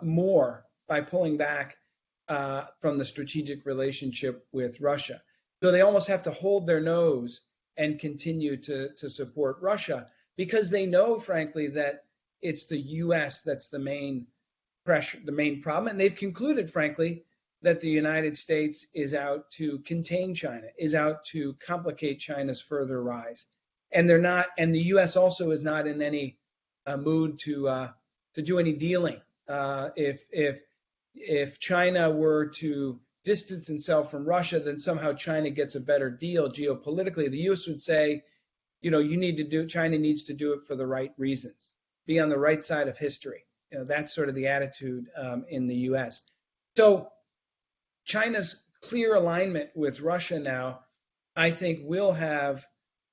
more by pulling back from the strategic relationship with Russia. So they almost have to hold their nose and continue to support Russia because they know, frankly, that it's the US that's the main pressure, the main problem. And they've concluded, frankly, that the United States is out to contain China, is out to complicate China's further rise. And they're not, and the US also is not in any mood to do any dealing. If China were to distance itself from Russia, then somehow China gets a better deal geopolitically. The US would say, China needs to do it for the right reasons, be on the right side of history. That's sort of the attitude in the US. So China's clear alignment with Russia now, I think, will have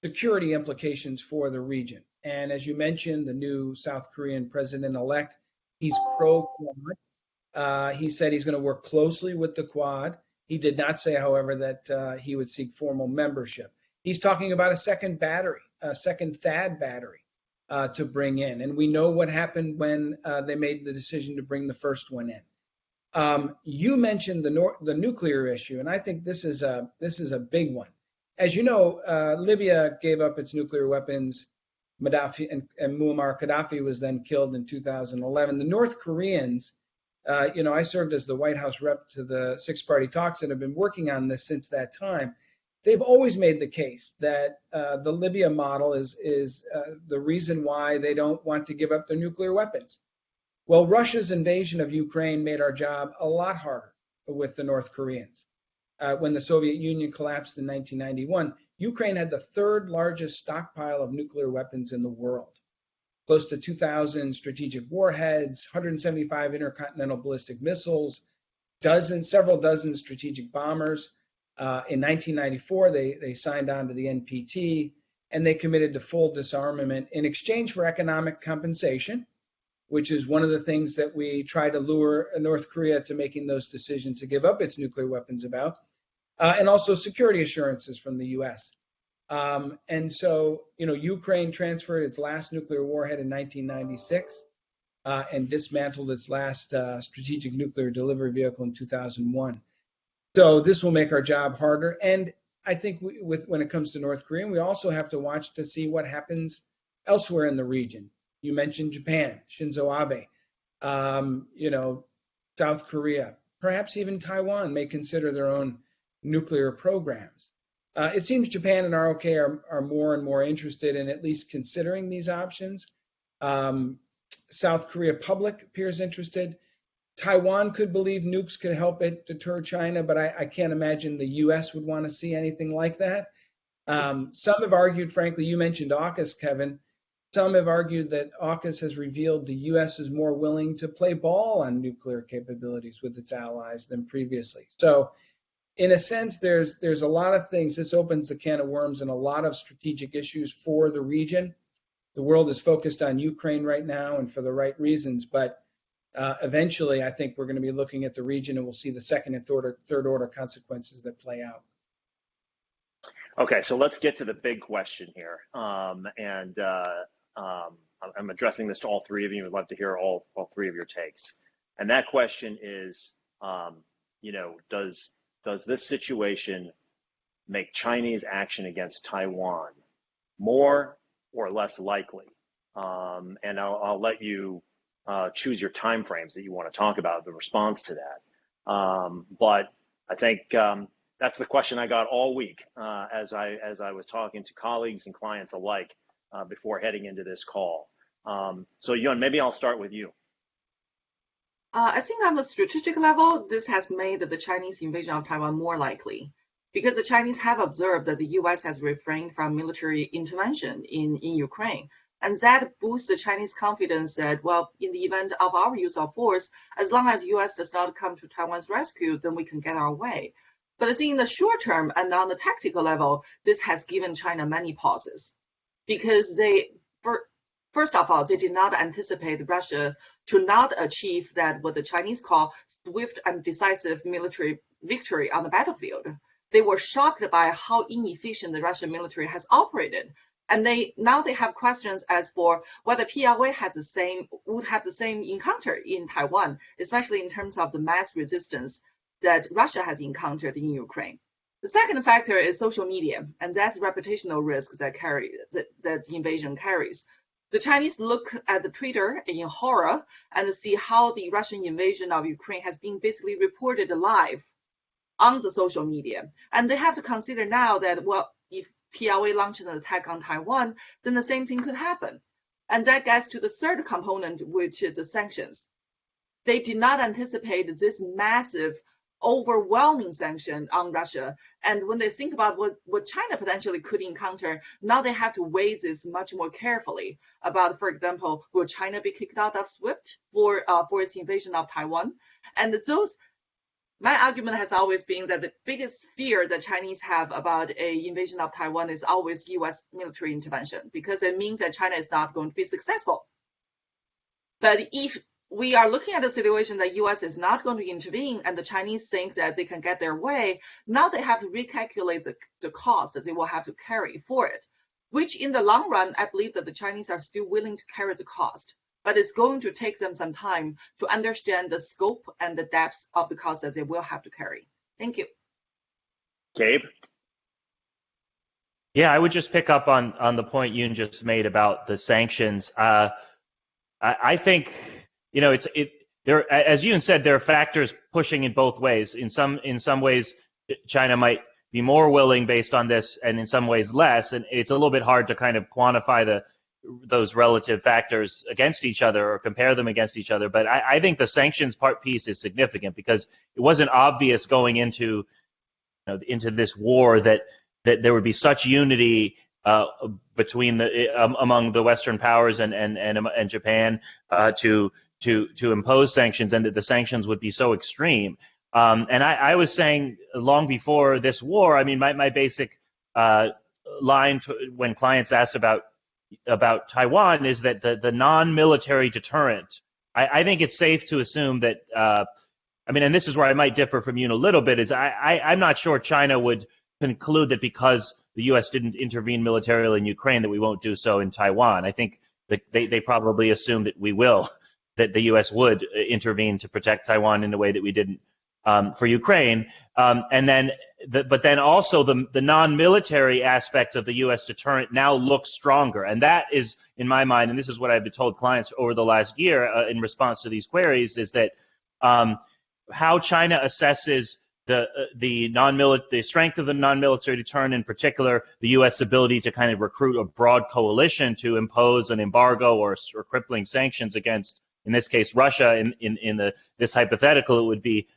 security implications for the region. And as you mentioned, the new South Korean president-elect, he's pro-Quad. He said he's going to work closely with the Quad. He did not say, however, that he would seek formal membership. He's talking about a second battery, a second THAAD battery to bring in. And we know what happened when they made the decision to bring the first one in. You mentioned the nuclear issue, and I think this is a big one. As you know, Libya gave up its nuclear weapons. Gaddafi and Muammar Gaddafi was then killed in 2011. The North Koreans, I served as the White House rep to the six-party talks that have been working on this since that time. They've always made the case that the Libya model is the reason why they don't want to give up their nuclear weapons. Well, Russia's invasion of Ukraine made our job a lot harder with the North Koreans. when the Soviet Union collapsed in 1991, Ukraine had the third largest stockpile of nuclear weapons in the world. Close to 2,000 strategic warheads, 175 intercontinental ballistic missiles, several dozen strategic bombers. In 1994, they signed on to the NPT, and they committed to full disarmament in exchange for economic compensation, which is one of the things that we try to lure North Korea to making those decisions to give up its nuclear weapons about, and also security assurances from the U.S. And so, Ukraine transferred its last nuclear warhead in 1996 and dismantled its last strategic nuclear delivery vehicle in 2001. So this will make our job harder. And I think when it comes to North Korea, we also have to watch to see what happens elsewhere in the region. You mentioned Japan, Shinzo Abe, South Korea, perhaps even Taiwan may consider their own nuclear programs. It seems Japan and ROK are more and more interested in at least considering these options. South Korea public appears interested. Taiwan could believe nukes could help it deter China, but I can't imagine the U.S. would want to see anything like that. Some have argued, frankly, you mentioned AUKUS, Kevin. Some have argued that AUKUS has revealed the U.S. is more willing to play ball on nuclear capabilities with its allies than previously. So, in a sense, there's a lot of things. This opens a can of worms and a lot of strategic issues for the region. The world is focused on Ukraine right now, and for the right reasons. But eventually, I think we're going to be looking at the region, and we'll see the second and third order consequences that play out. Okay, so let's get to the big question here. I'm addressing this to all three of you. I'd love to hear all three of your takes. And that question is, does this situation make Chinese action against Taiwan more or less likely? And I'll let you choose your time frames that you want to talk about the response to that. But I think that's the question I got all week as I was talking to colleagues and clients alike before heading into this call. So Yun, maybe I'll start with you. I think on the strategic level, this has made the Chinese invasion of Taiwan more likely, because the Chinese have observed that the U.S. has refrained from military intervention in Ukraine. And that boosts the Chinese confidence that, well, in the event of our use of force, as long as U.S. does not come to Taiwan's rescue, then we can get our way. But I think in the short term and on the tactical level, this has given China many pauses, because first of all, they did not anticipate Russia to not achieve that what the Chinese call swift and decisive military victory on the battlefield. They were shocked by how inefficient the Russian military has operated. And now they have questions as for whether PLA would have the same encounter in Taiwan, especially in terms of the mass resistance that Russia has encountered in Ukraine. The second factor is social media, and that's reputational risks that the invasion carries. The Chinese look at the Twitter in horror and see how the Russian invasion of Ukraine has been basically reported live on the social media. And they have to consider now that, well, if PLA launches an attack on Taiwan, then the same thing could happen. And that gets to the third component, which is the sanctions. They did not anticipate this massive, overwhelming sanction on Russia. And when they think about what China potentially could encounter, now they have to weigh this much more carefully about, for example, will China be kicked out of SWIFT for its invasion of Taiwan? And my argument has always been that the biggest fear that Chinese have about an invasion of Taiwan is always U.S. military intervention, because it means that China is not going to be successful. But if we are looking at a situation that U.S. is not going to intervene and the Chinese think that they can get their way, now they have to recalculate the cost that they will have to carry for it, which in the long run, I believe that the Chinese are still willing to carry the cost. But it's going to take them some time to understand the scope and the depth of the cost that they will have to carry. Thank you. Gabe? Yeah, I would just pick up on the point Yun just made about the sanctions. I think, there, as Yun said, there are factors pushing in both ways. In some ways, China might be more willing based on this, and in some ways less. And it's a little bit hard to kind of quantify those relative factors against each other or compare them against each other. But I think the sanctions piece is significant, because it wasn't obvious going into into this war that there would be such unity between among the Western powers and Japan to impose sanctions, and that the sanctions would be so extreme. And I was saying long before this war, I mean, my basic line when clients asked about Taiwan is that the non-military deterrent. I think it's safe to assume that. I mean, and this is where I might differ from you a little bit. Is I'm not sure China would conclude that because the U.S. didn't intervene militarily in Ukraine that we won't do so in Taiwan. I think that they probably assume that we will, that the U.S. would intervene to protect Taiwan in a way that we didn't for Ukraine. But then also the non-military aspect of the U.S. deterrent now looks stronger. And that is, in my mind, and this is what I've been told clients over the last year in response to these queries, is that how China assesses the strength of the non-military deterrent, in particular, the U.S. ability to kind of recruit a broad coalition to impose an embargo or crippling sanctions against, in this case, Russia. In this hypothetical, it would be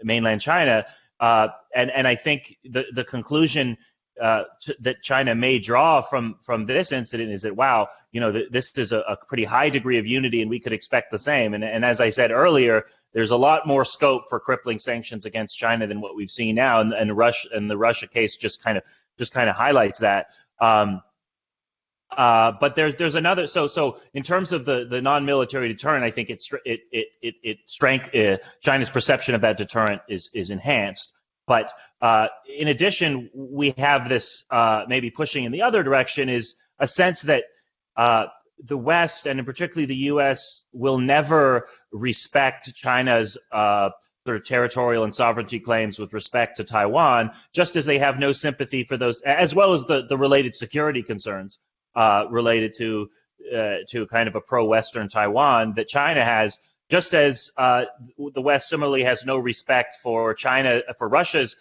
mainland China. And I think the conclusion that China may draw from this incident is that, wow, this is a pretty high degree of unity, and we could expect the same. And as I said earlier, there's a lot more scope for crippling sanctions against China than what we've seen now, and the Russia case just kind of highlights that. But there's another. So in terms of the non-military deterrent, I think China's perception of that deterrent is enhanced. But in addition, we have this maybe pushing in the other direction, is a sense that the West, and in particularly the U.S., will never respect China's sort of territorial and sovereignty claims with respect to Taiwan, just as they have no sympathy for those, as well as the related security concerns related to kind of a pro-Western Taiwan that China has, just as the West similarly has no respect for Russia's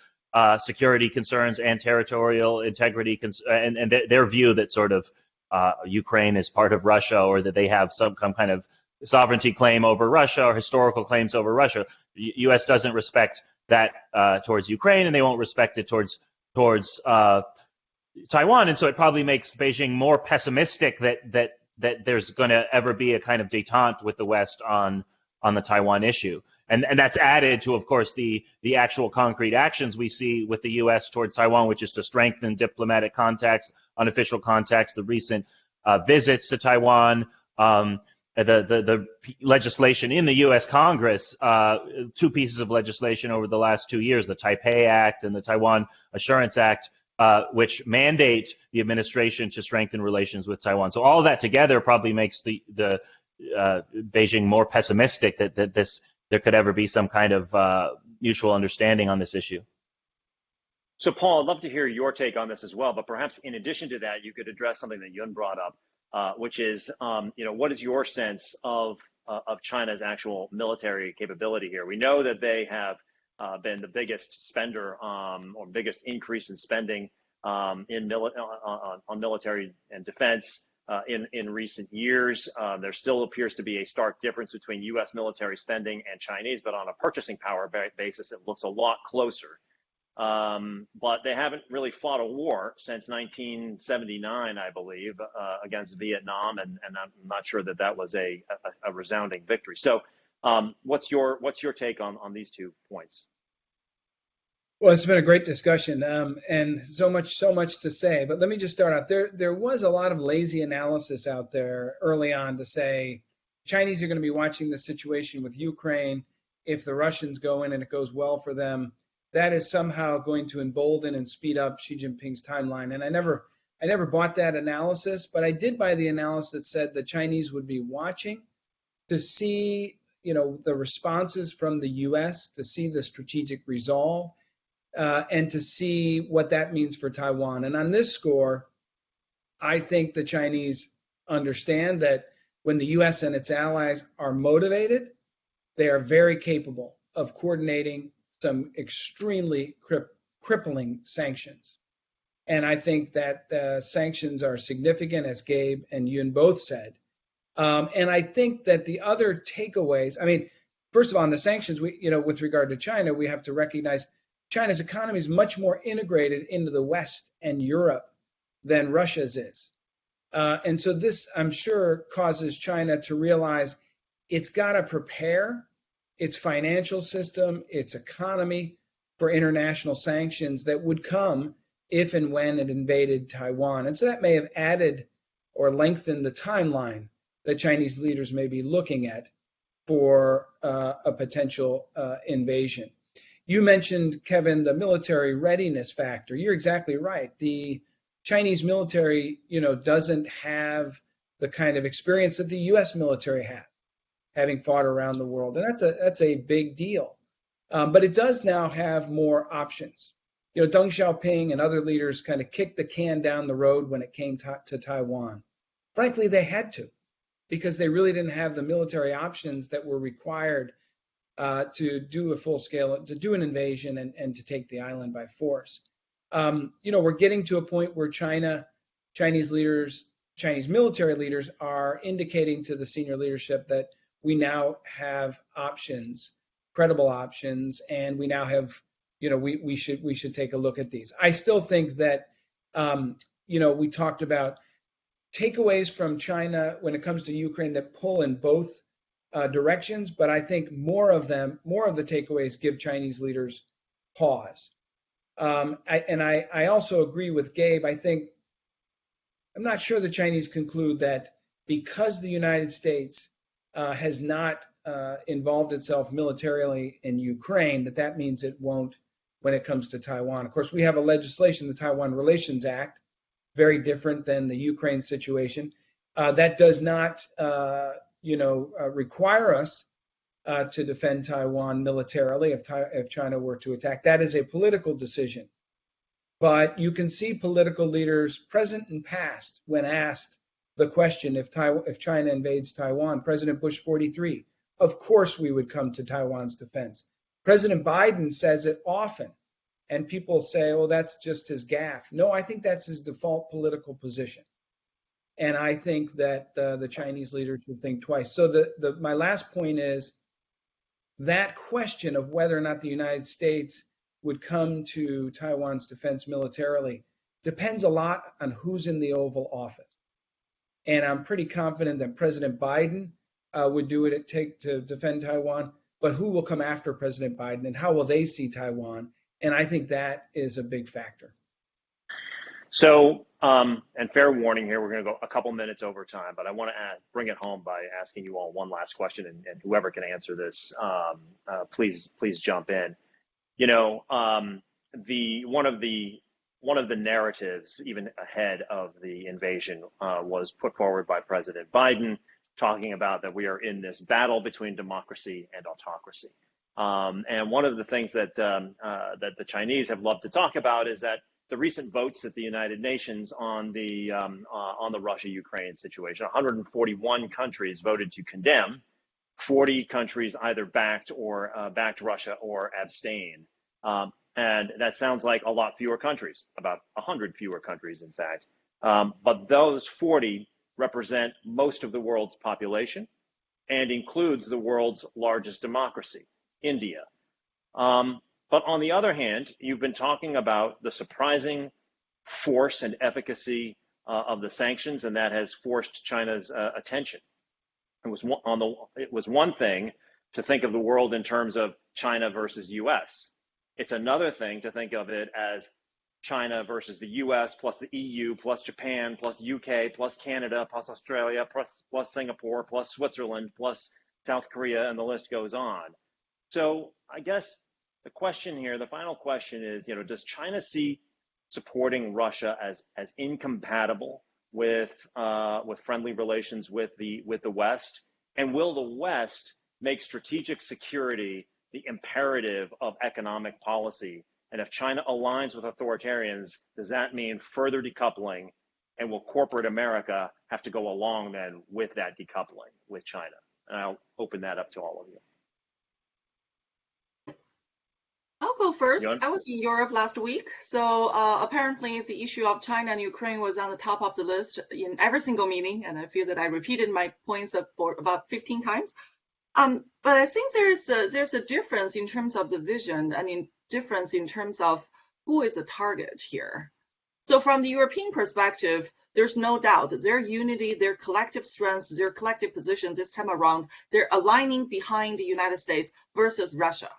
security concerns and territorial integrity, and their view that sort of Ukraine is part of Russia, or that they have some kind of sovereignty claim over Russia or historical claims over Russia. The U.S. doesn't respect that towards Ukraine, and they won't respect it towards Taiwan, and so it probably makes Beijing more pessimistic that there's going to ever be a kind of détente with the West on the Taiwan issue. And that's added to, of course, the actual concrete actions we see with the U.S. towards Taiwan, which is to strengthen diplomatic contacts, unofficial contacts, the recent visits to Taiwan, the legislation in the U.S. Congress, two pieces of legislation over the last 2 years, the Taipei Act and the Taiwan Assurance Act, which mandate the administration to strengthen relations with Taiwan. So all of that together probably makes the Beijing more pessimistic that there could ever be some kind of mutual understanding on this issue. So, Paul, I'd love to hear your take on this as well, but perhaps in addition to that, you could address something that Yun brought up, which is, what is your sense of China's actual military capability here? We know that they have been the biggest spender or biggest increase in spending on military and defense in recent years. There still appears to be a stark difference between U.S. military spending and Chinese, but on a purchasing power basis, it looks a lot closer. But they haven't really fought a war since 1979, I believe, against Vietnam, and I'm not sure that was a resounding victory. So, what's your take on these 2 points? Well, it's been a great discussion, and so much to say. But let me just start out. There was a lot of lazy analysis out there early on to say Chinese are going to be watching the situation with Ukraine. If the Russians go in and it goes well for them, that is somehow going to embolden and speed up Xi Jinping's timeline. And I never bought that analysis, but I did buy the analysis that said the Chinese would be watching to see, the responses from the U.S., to see the strategic resolve, and to see what that means for Taiwan. And on this score, I think the Chinese understand that when the U.S. and its allies are motivated, they are very capable of coordinating some extremely crippling sanctions. And I think that the sanctions are significant, as Gabe and Yun both said. And I think that the other takeaways, first of all, on the sanctions, with regard to China, we have to recognize China's economy is much more integrated into the West and Europe than Russia's is. And so this, I'm sure, causes China to realize it's got to prepare its financial system, its economy for international sanctions that would come if and when it invaded Taiwan. And so that may have added or lengthened the timeline that Chinese leaders may be looking at for a potential invasion. You mentioned, Kevin, the military readiness factor. You're exactly right. The Chinese military, doesn't have the kind of experience that the U.S. military has, having fought around the world, and that's a big deal. But it does now have more options. Deng Xiaoping and other leaders kind of kicked the can down the road when it came to Taiwan. Frankly, they had to, because they really didn't have the military options that were required to do a full scale, to do an invasion and to take the island by force. We're getting to a point where Chinese military leaders are indicating to the senior leadership that we now have options, credible options, and we now have, we should take a look at these. I still think that, we talked about takeaways from China when it comes to Ukraine that pull in both directions, but I think more of the takeaways give Chinese leaders pause. I also agree with Gabe. I'm not sure the Chinese conclude that because the United States has not involved itself militarily in Ukraine, that means it won't when it comes to Taiwan. Of course, we have a legislation, the Taiwan Relations Act, very different than the Ukraine situation. That does not, require us to defend Taiwan militarily if China were to attack. That is a political decision. But you can see political leaders, present and past, when asked the question, if China invades Taiwan, President Bush 43, of course we would come to Taiwan's defense. President Biden says it often, and people say, oh, that's just his gaffe. No, I think that's his default political position. And I think that the Chinese leaders would think twice. So my last point is that question of whether or not the United States would come to Taiwan's defense militarily depends a lot on who's in the Oval Office. And I'm pretty confident that President Biden would do what it takes to defend Taiwan, but who will come after President Biden and how will they see Taiwan? And I think that is a big factor. So, and fair warning here, we're going to go a couple minutes over time, but I want to bring it home by asking you all one last question, and whoever can answer this, please jump in. One of the narratives, even ahead of the invasion, was put forward by President Biden, talking about that we are in this battle between democracy and autocracy. And one of the things that the Chinese have loved to talk about is that the recent votes at the United Nations on the Russia-Ukraine situation, 141 countries voted to condemn, 40 countries either backed Russia or abstained. And that sounds like a lot fewer countries, about 100 fewer countries, in fact. But those 40 represent most of the world's population and includes the world's largest democracy, India. But on the other hand, you've been talking about the surprising force and efficacy of the sanctions, and that has forced China's attention. It was one thing to think of the world in terms of China versus U.S. It's another thing to think of it as China versus the U.S. plus the EU plus Japan plus UK plus Canada plus Australia plus Singapore plus Switzerland plus South Korea, and the list goes on. So I guess the question here, the final question is, does China see supporting Russia as incompatible with friendly relations with the West? And will the West make strategic security the imperative of economic policy? And if China aligns with authoritarians, does that mean further decoupling? And will corporate America have to go along then with that decoupling with China? And I'll open that up to all of you. I'll go first. I was in Europe last week, so apparently the issue of China and Ukraine was on the top of the list in every single meeting, and I feel that I repeated my points for about 15 times. But I think there's a difference in terms of the vision. I mean, difference in terms of who is the target here. So from the European perspective, there's no doubt their unity, their collective strengths, their collective positions this time around, they're aligning behind the United States versus Russia.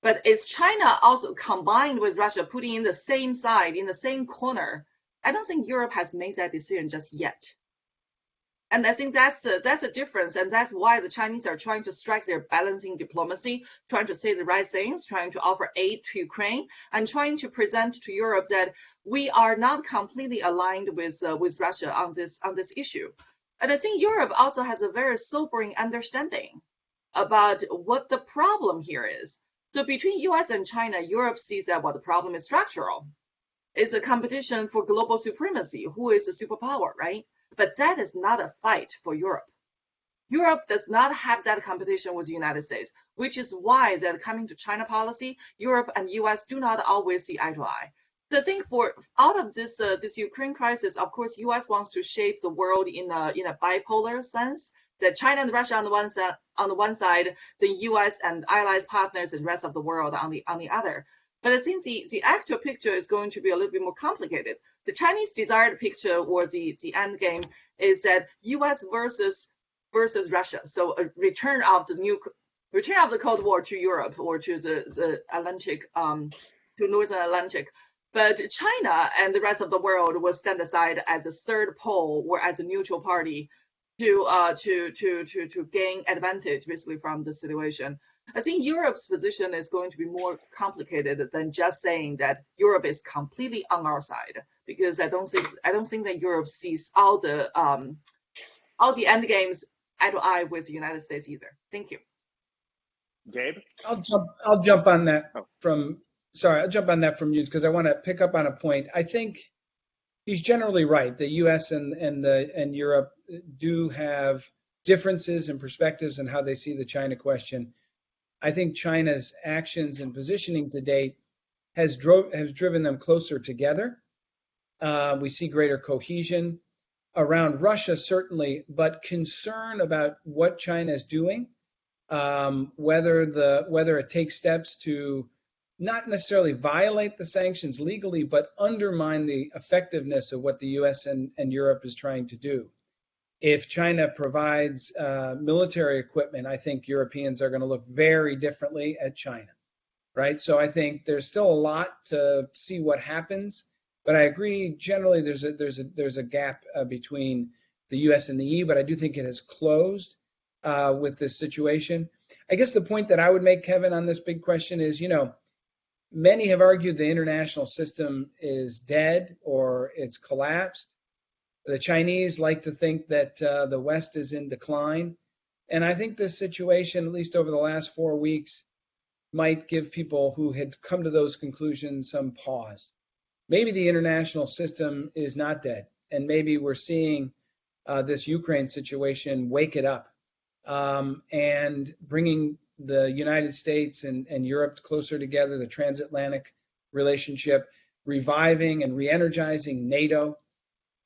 But is China also combined with Russia putting in the same side, in the same corner? I don't think Europe has made that decision just yet. And I think that's a difference, and that's why the Chinese are trying to strike their balancing diplomacy, trying to say the right things, trying to offer aid to Ukraine, and trying to present to Europe that we are not completely aligned with Russia on this issue. And I think Europe also has a very sobering understanding about what the problem here is. So between US and China, Europe sees that the problem is structural. It's a competition for global supremacy. Who is the superpower, right? But that is not a fight for Europe. Europe does not have that competition with the United States, which is why that coming to China policy, Europe and US do not always see eye to eye. The thing out of this Ukraine crisis, of course, US wants to shape the world in a bipolar sense. That China and Russia on the one side, the US and allies partners and the rest of the world on the other. But I think the actual picture is going to be a little bit more complicated. The Chinese desired picture or the end game is that US versus Russia. So a return of the Cold War to Europe or to the Atlantic, to Northern Atlantic. But China and the rest of the world will stand aside as a third pole or as a neutral party to gain advantage basically from the situation. I think Europe's position is going to be more complicated than just saying that Europe is completely on our side, because I don't think that Europe sees all the end games eye to eye with the United States either. Thank you. Gabe? I'll jump on that from you because I want to pick up on a point. I think he's generally right. The U.S. and Europe do have differences in perspectives and how they see the China question. I think China's actions and positioning to date has driven them closer together. We see greater cohesion around Russia, certainly, but concern about what China is doing, whether it takes steps to not necessarily violate the sanctions legally, but undermine the effectiveness of what the U.S. and Europe is trying to do. If China provides military equipment, I think Europeans are going to look very differently at China, right? So I think there's still a lot to see what happens, but I agree generally there's a gap between the U.S. and the EU, but I do think it has closed with this situation. I guess the point that I would make, Kevin, on this big question is, many have argued the international system is dead or it's collapsed. The Chinese like to think that the West is in decline. And I think this situation, at least over the last 4 weeks, might give people who had come to those conclusions some pause. Maybe the international system is not dead, and maybe we're seeing this Ukraine situation wake it up and bringing the United States and Europe closer together, the transatlantic relationship, reviving and re-energizing NATO.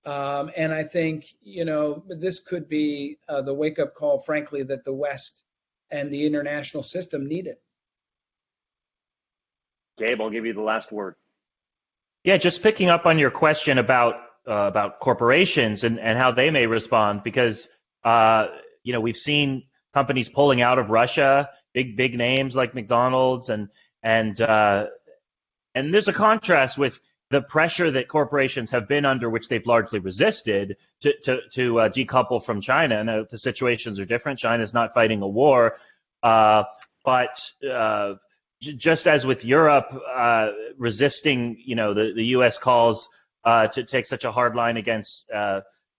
And I think, this could be the wake-up call, frankly, that the West and the international system needed. Gabe, I'll give you the last word. Yeah, just picking up on your question about corporations and how they may respond, because we've seen companies pulling out of Russia, big names like McDonald's, and there's a contrast with the pressure that corporations have been under, which they've largely resisted, to decouple from China. And the situations are different. China's not fighting a war, but just as with Europe resisting, the U.S. calls to take such a hard line against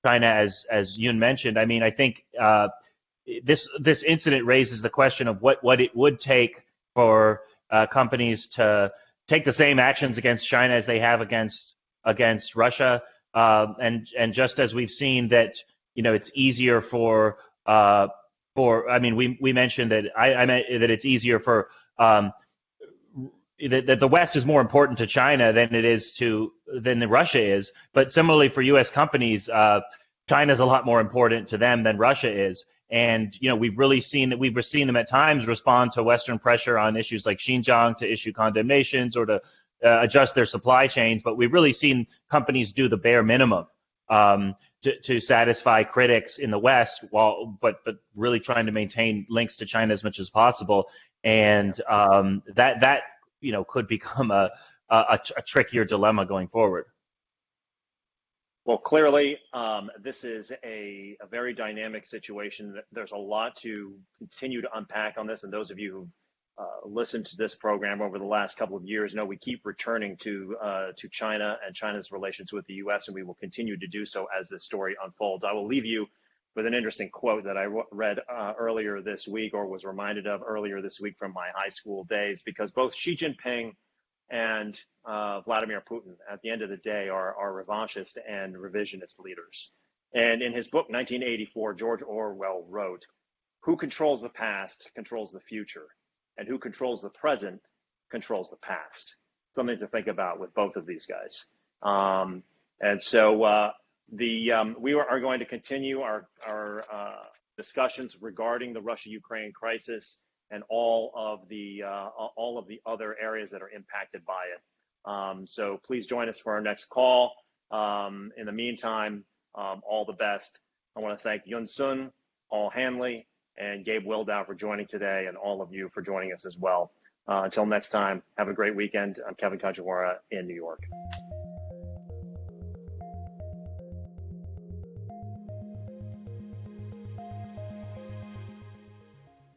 China, as Yoon mentioned. I mean, I think this incident raises the question of what it would take for companies to take the same actions against China as they have against Russia, and just as we've seen that it's easier for we mentioned that I meant that it's easier for that the West is more important to China than Russia is, but similarly for U.S. companies, China is a lot more important to them than Russia is, And we've really seen that we've seen them at times respond to Western pressure on issues like Xinjiang to issue condemnations or to adjust their supply chains. But we've really seen companies do the bare minimum to satisfy critics in the West, but really trying to maintain links to China as much as possible. And that could become a trickier dilemma going forward. Well, clearly, this is a very dynamic situation. There's a lot to continue to unpack on this, and those of you who've listened to this program over the last couple of years know we keep returning to China and China's relations with the U.S., and we will continue to do so as this story unfolds. I will leave you with an interesting quote that I read earlier this week, or was reminded of earlier this week from my high school days, because both Xi Jinping and Vladimir Putin, at the end of the day, are revanchist and revisionist leaders. And in his book, 1984, George Orwell wrote, "Who controls the past controls the future, and who controls the present controls the past." Something to think about with both of these guys. And so we are going to continue our discussions regarding the Russia-Ukraine crisis and all of the other areas that are impacted by it. So please join us for our next call. In the meantime, all the best. I want to thank Yun Sun, Haenle, and Gabe Wildau for joining today, and all of you for joining us as well. Until next time, have a great weekend. I'm Kevin Kajiwara in New York.